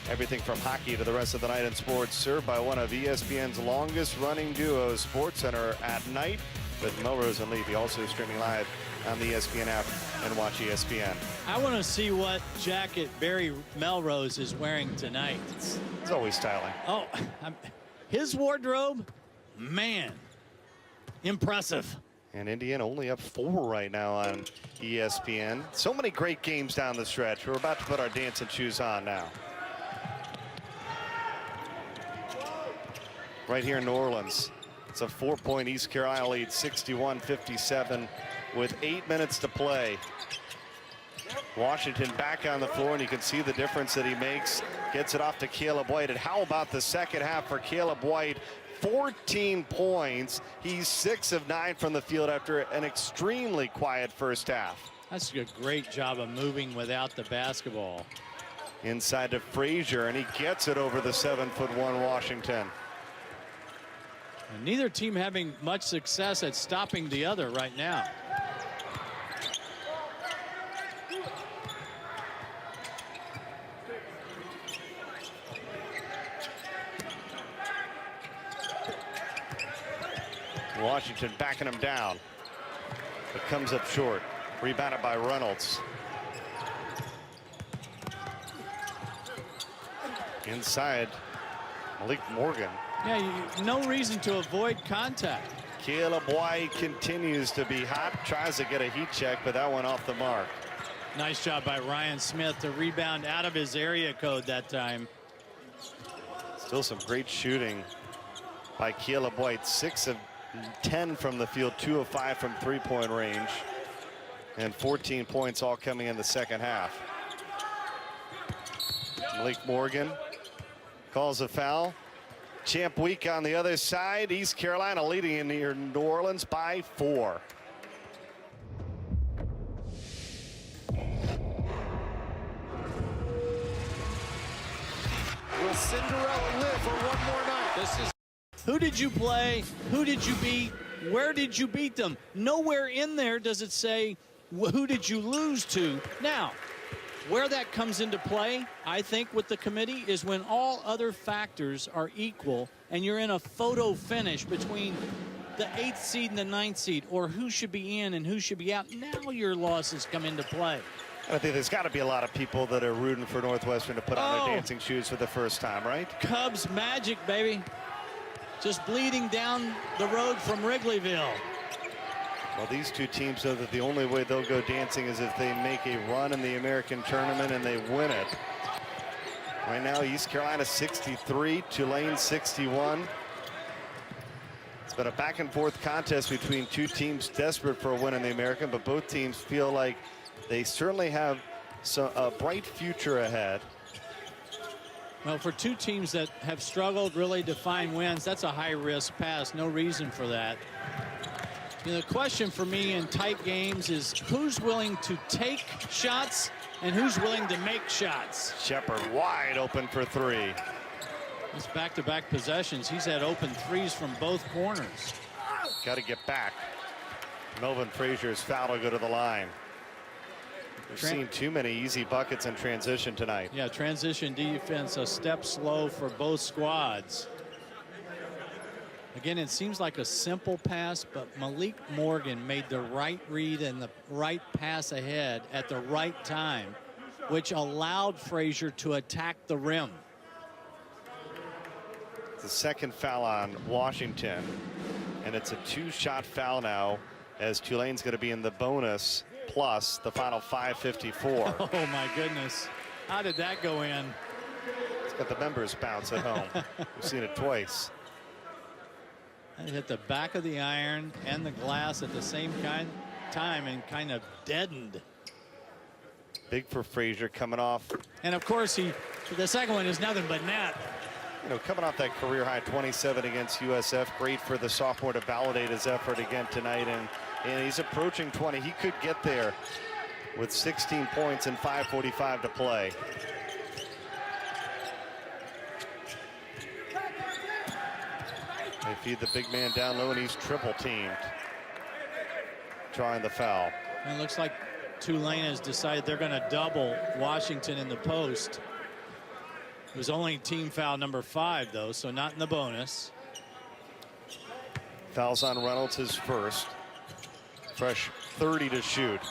Everything from hockey to the rest of the night in sports, served by one of ESPN's longest running duos, Sports Center at night with Melrose and Levy, also streaming live on the ESPN app and watch ESPN. I want to see what jacket Barry Melrose is wearing tonight. He's always styling. Oh, his wardrobe, man. Impressive. And Indiana only up 4 right now on ESPN. So many great games down the stretch. We're about to put our dancing shoes on now. Right here in New Orleans. It's a 4-point East Carolina lead, 61-57 with 8 minutes to play. Washington back on the floor, and you can see the difference that he makes. Gets it off to Caleb White. And how about the second half for Caleb White? 14 points. He's 6 of 9 from the field after an extremely quiet first half. That's a great job of moving without the basketball. Inside to Frazier, and he gets it over the 7'1" Washington. And neither team having much success at stopping the other right now. Washington backing him down. It comes up short. Rebounded by Reynolds. Inside, Malik Morgan. Yeah, no reason to avoid contact. Caleb White continues to be hot. Tries to get a heat check, but that went off the mark. Nice job by Ryan Smith to rebound out of his area code that time. Still some great shooting by Caleb White. 6 of 10 from the field, 2 of 5 from three-point range, and 14 points all coming in the second half. Malik Morgan calls a foul. Champ week on the other side. East Carolina leading in near New Orleans by 4. Will Cinderella live for one more night? This is. Who did you play? Who did you beat? Where did you beat them? Nowhere in there does it say who did you lose to. Now, where that comes into play, I think, with the committee is when all other factors are equal and you're in a photo finish between the 8th seed and the 9th seed, or who should be in and who should be out. Now your losses come into play. I think there's got to be a lot of people that are rooting for Northwestern to put on their dancing shoes for the first time, right? Cubs magic, baby. Just bleeding down the road from Wrigleyville. Well, these two teams know that the only way they'll go dancing is if they make a run in the American tournament and they win it. Right now, East Carolina 63, Tulane 61. It's been a back and forth contest between two teams desperate for a win in the American, but both teams feel like they certainly have a bright future ahead. Well, for two teams that have struggled really to find wins, that's a high-risk pass. No reason for that. You know, the question for me in tight games is who's willing to take shots and who's willing to make shots. Shepard wide open for 3. These back-to-back possessions, he's had open threes from both corners. Got to get back. Melvin Frazier's foul will go to the line. We've seen too many easy buckets in transition tonight. Yeah, transition defense a step slow for both squads. Again, it seems like a simple pass, but Malik Morgan made the right read and the right pass ahead at the right time. which allowed Frazier to attack the rim. The second foul on Washington, and it's a 2-shot foul now, as Tulane's going to be in the bonus plus the final 5:54. Oh my goodness, how did that go in? It's got the members bounce at home. We've seen it twice. It hit the back of the iron and the glass at the same time and kind of deadened. Big for Frazier coming off. And of course, the second one is nothing but net. You know, coming off that career high 27 against USF, great for the sophomore to validate his effort again tonight, and he's approaching 20. He could get there with 16 points and 5:45 to play. They feed the big man down low, and he's triple teamed, drawing the foul. And it looks like Tulane has decided they're going to double Washington in the post. It was only team foul number 5, though, so not in the bonus. Fouls on Reynolds, his first. Fresh 30 to shoot.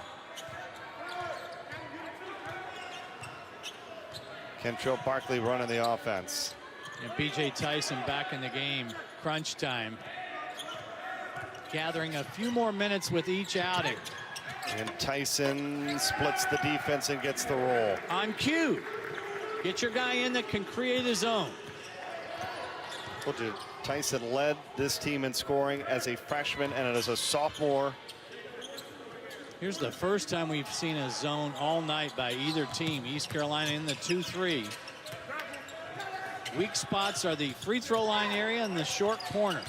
Kentrell Barkley running the offense. And B.J. Tyson back in the game. Crunch time. Gathering a few more minutes with each outing. And Tyson splits the defense and gets the roll. On cue. Get your guy in that can create his own. Told you, Tyson led this team in scoring as a freshman and as a sophomore. Here's the first time we've seen a zone all night by either team. East Carolina in the 2-3. Weak spots are the free throw line area and the short corner.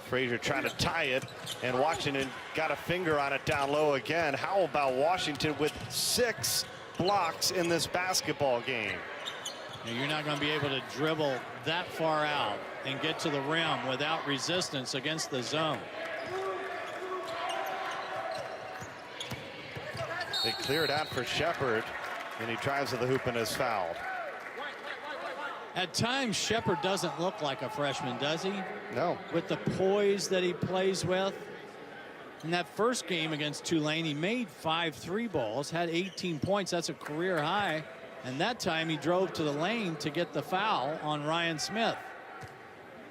Frazier trying to tie it, and Washington got a finger on it down low again. How about Washington with 6 blocks in this basketball game? Now, you're not going to be able to dribble that far out and get to the rim without resistance against the zone. They clear it out for Shepard, and he drives to the hoop and is fouled. At times, Shepard doesn't look like a freshman, does he? No. With the poise that he plays with. In that first game against Tulane, he made 5 3-balls, had 18 points. That's a career high. And that time he drove to the lane to get the foul on Ryan Smith.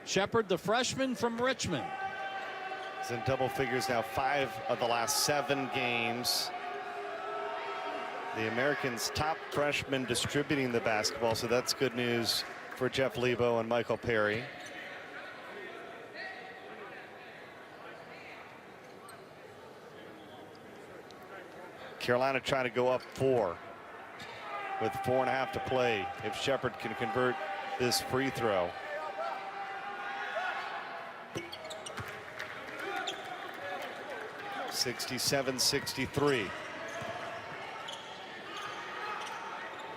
Shepard, the freshman from Richmond. He's in double figures now, 5 of the last 7 games. The Americans' top freshman distributing the basketball, so that's good news for Jeff Lebo and Michael Perry. Carolina trying to go up 4 with 4.5 to play if Shepard can convert this free throw. (67-63).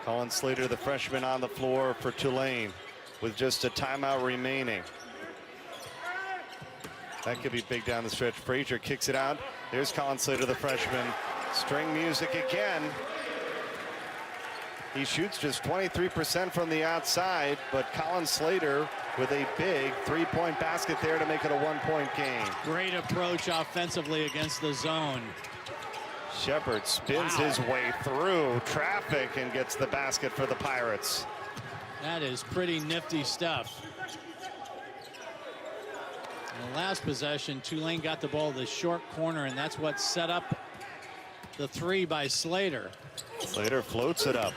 Colin Slater, the freshman, on the floor for Tulane with just a timeout remaining. That could be big down the stretch. Frazier kicks it out. There's Colin Slater, the freshman. String music again. He shoots just 23% from the outside, but Colin Slater with a big 3-point basket there to make it a 1-point game. Great approach offensively against the zone. Shepard spins his way through traffic and gets the basket for the Pirates. That is pretty nifty stuff. In the last possession, Tulane got the ball to the short corner, and that's what set up the 3 by Slater. Slater floats it up.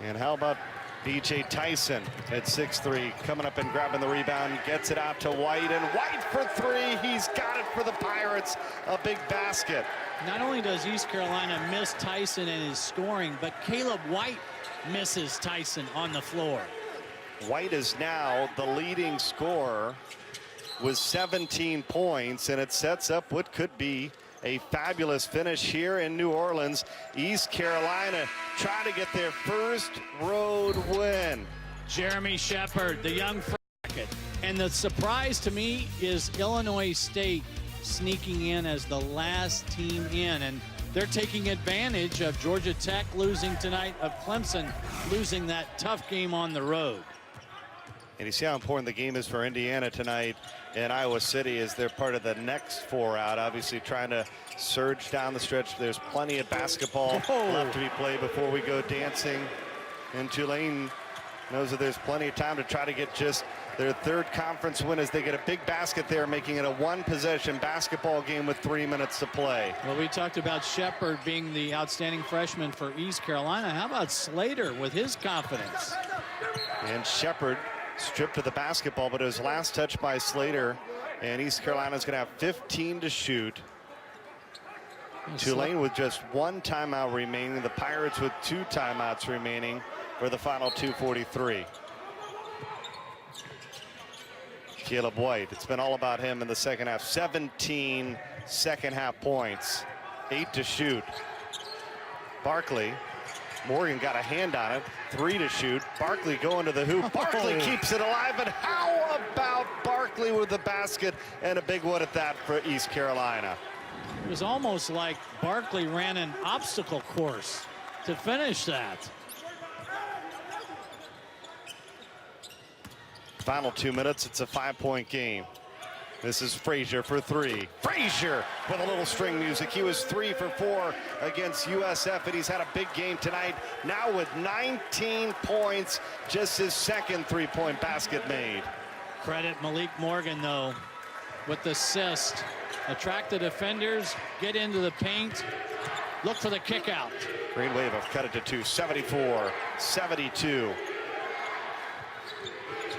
And how about B.J. Tyson at 6'3", coming up and grabbing the rebound, gets it out to White, and White for 3. He's got it for the Pirates. A big basket. Not only does East Carolina miss Tyson in his scoring, but Caleb White misses Tyson on the floor. White is now the leading scorer with 17 points, and it sets up what could be a fabulous finish here in New Orleans. East Carolina trying to get their first road win. Jeremy Shepard, the young bracket. And the surprise to me is Illinois State sneaking in as the last team in, and they're taking advantage of Georgia Tech losing tonight, of Clemson losing that tough game on the road. And you see how important the game is for Indiana tonight in Iowa City as they're part of the next 4 out, obviously trying to surge down the stretch. There's plenty of basketball left to be played before we go dancing. And Tulane knows that there's plenty of time to try to get just their 3rd conference win as they get a big basket there, making it a 1-possession basketball game with 3 minutes to play. Well, we talked about Shepard being the outstanding freshman for East Carolina. How about Slater with his confidence? And Shepard stripped of the basketball, but it was last touch by Slater, and East Carolina's going to have 15 to shoot. Tulane with just 1 timeout remaining. The Pirates with 2 timeouts remaining for the final 2:43. Caleb White, it's been all about him in the second half. 17 second half points, 8 to shoot. Barkley, Morgan got a hand on it, 3 to shoot. Barkley going to the hoop. Barkley keeps it alive, and how about Barkley with the basket, and a big one at that for East Carolina. It was almost like Barkley ran an obstacle course to finish that. Final 2 minutes, it's a 5-point game. This is Frazier for 3. Frazier with a little string music. He was 3 for 4 against USF, and he's had a big game tonight. Now with 19 points, just his 2nd 3-point basket made. Credit Malik Morgan, though, with the assist. Attract the defenders, get into the paint, look for the kick out. Green Wave have cut it to 2, 74-72.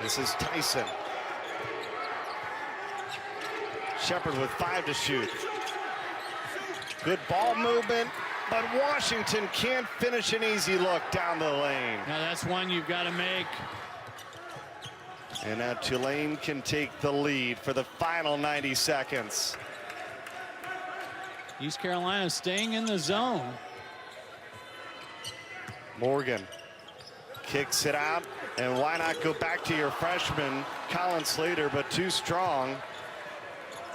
This is Tyson. Shepard with 5 to shoot. Good ball movement, but Washington can't finish an easy look down the lane. Now that's one you've got to make. And now Tulane can take the lead for the final 90 seconds. East Carolina staying in the zone. Morgan kicks it out, and why not go back to your freshman, Colin Slater, but too strong.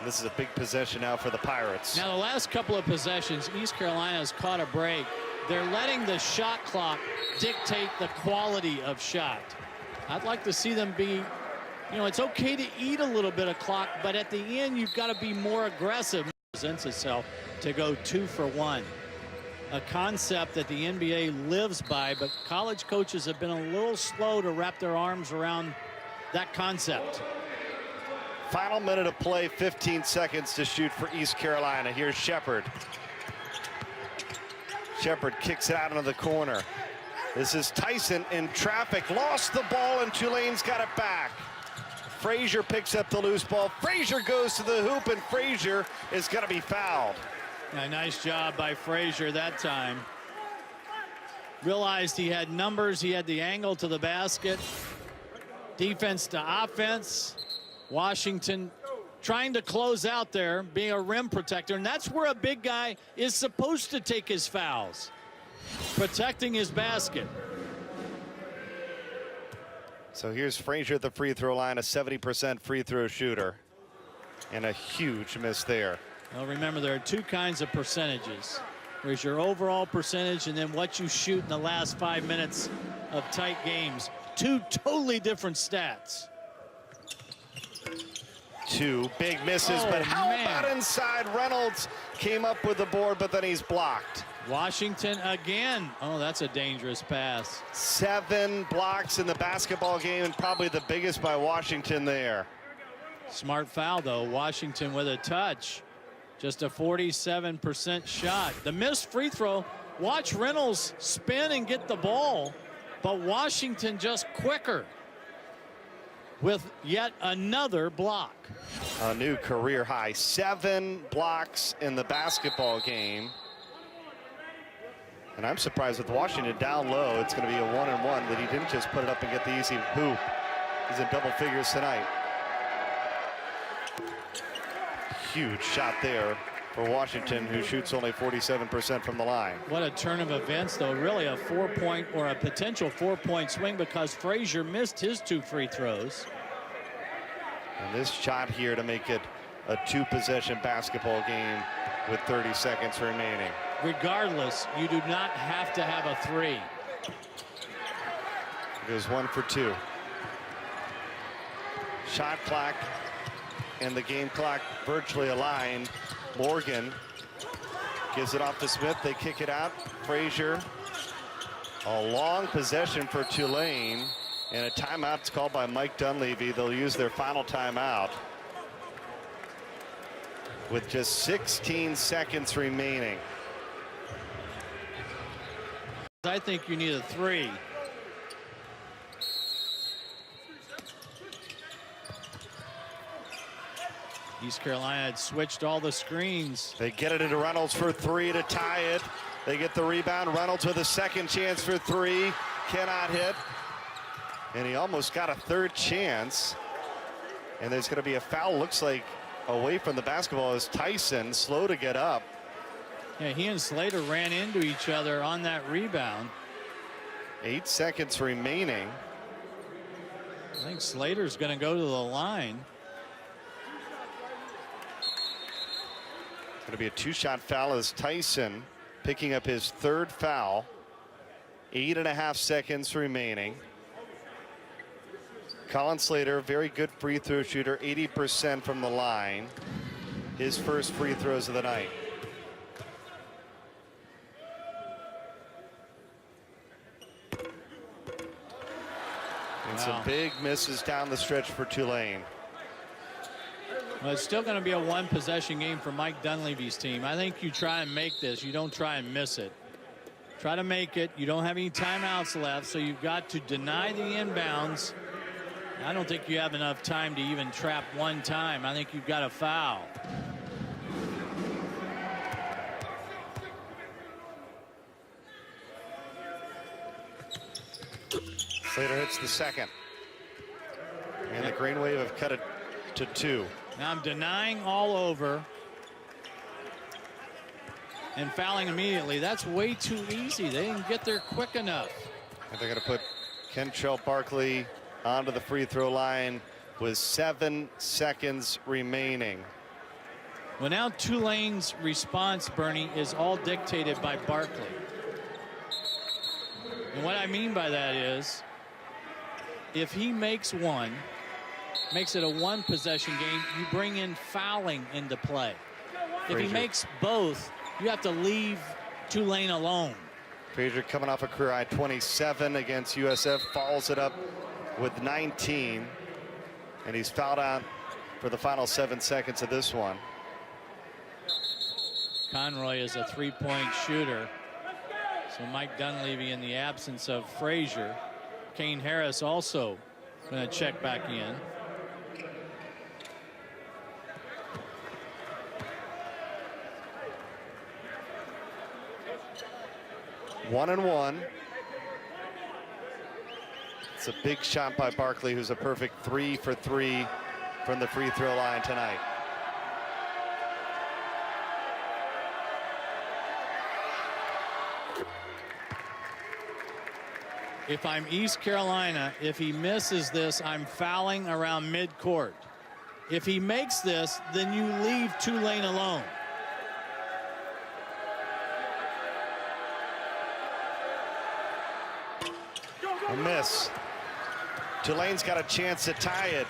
This is a big possession now for the Pirates. Now the last couple of possessions, East Carolina has caught a break. They're letting the shot clock dictate the quality of shot. I'd like to see them be, you know, it's okay to eat a little bit of clock, but at the end you've got to be more aggressive. It presents itself to go 2 for 1. A concept that the NBA lives by, but college coaches have been a little slow to wrap their arms around that concept. Final minute of play, 15 seconds to shoot for East Carolina. Here's Shepard. Shepard kicks it out into the corner. This is Tyson in traffic, lost the ball, and Tulane's got it back. Frazier picks up the loose ball. Frazier goes to the hoop, and Frazier is going to be fouled. A nice job by Frazier that time. Realized he had numbers, he had the angle to the basket. Defense to offense. Washington trying to close out there, being a rim protector, and that's where a big guy is supposed to take his fouls. Protecting his basket. So here's Frazier at the free throw line, a 70% free throw shooter, and a huge miss there. Well, remember, there are 2 kinds of percentages. There's your overall percentage and then what you shoot in the last 5 minutes of tight games. 2 totally different stats. 2 big misses, but how about inside? Reynolds came up with the board, but then he's blocked. Washington again. Oh, that's a dangerous pass. 7 blocks in the basketball game, and probably the biggest by Washington there. Smart foul, though. Washington with a touch. Just a 47% shot. The missed free throw. Watch Reynolds spin and get the ball, but Washington just quicker with yet another block. A new career high. 7 blocks in the basketball game. And I'm surprised with Washington down low, it's going to be a 1-and-1 that he didn't just put it up and get the easy hoop. He's in double figures tonight. Huge shot there for Washington, who shoots only 47% from the line. What a turn of events, though. Really a 4-point or a potential 4-point swing because Frazier missed his 2 free throws. And this shot here to make it a 2-possession basketball game with 30 seconds remaining. Regardless, you do not have to have a 3. It is 1 for 2. shot clock and the game clock virtually aligned. Morgan gives it off to Smith. They kick it out. Frazier. A long possession for Tulane. And a timeout's called by Mike Dunleavy. They'll use their final timeout with just 16 seconds remaining. I think you need a 3. East Carolina had switched all the screens. They get it into Reynolds for 3 to tie it. They get the rebound. Reynolds with a second chance for 3. Cannot hit. And he almost got a third chance. And there's going to be a foul, looks like, away from the basketball as Tyson, slow to get up. Yeah, he and Slater ran into each other on that rebound. 8 seconds remaining. I think Slater's going to go to the line. Going to be a 2-shot foul as Tyson picking up his 3rd foul. 8.5 seconds remaining. Colin Slater, very good free throw shooter, 80% from the line. His first free throws of the night. And some big misses down the stretch for Tulane. Well, it's still going to be a 1-possession game for Mike Dunleavy's team. I think you try and make this. You don't try and miss it. Try to make it. You don't have any timeouts left, so you've got to deny the inbounds. I don't think you have enough time to even trap one time. I think you've got a foul. Slater hits the second. And the Green Wave have cut it to 2. Now I'm denying all over and fouling immediately. That's way too easy. They didn't get there quick enough. And they're going to put Kentrell Barkley onto the free throw line with 7 seconds remaining. Well, now Tulane's response, Bernie, is all dictated by Barkley. And what I mean by that is, if he makes one, makes it a 1-possession game, you bring in fouling into play. If he makes both, you have to leave Tulane alone. Frazier coming off a career high 27 against USF, follows it up with 19, and he's fouled out for the final 7 seconds of this one. Conroy is a 3-point shooter. So Mike Dunleavy, in the absence of Frazier. Kane Harris also going to check back in. One and one. It's a big shot by Barkley, who's a perfect 3 for 3 from the free throw line tonight. If I'm East Carolina, if he misses this, I'm fouling around midcourt. If he makes this, then you leave Tulane alone. A miss. Tulane's got a chance to tie it.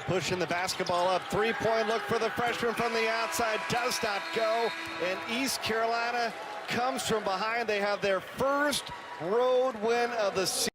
Pushing the basketball up. 3-point look for the freshman from the outside. Does not go. And East Carolina comes from behind. They have their first road win of the season.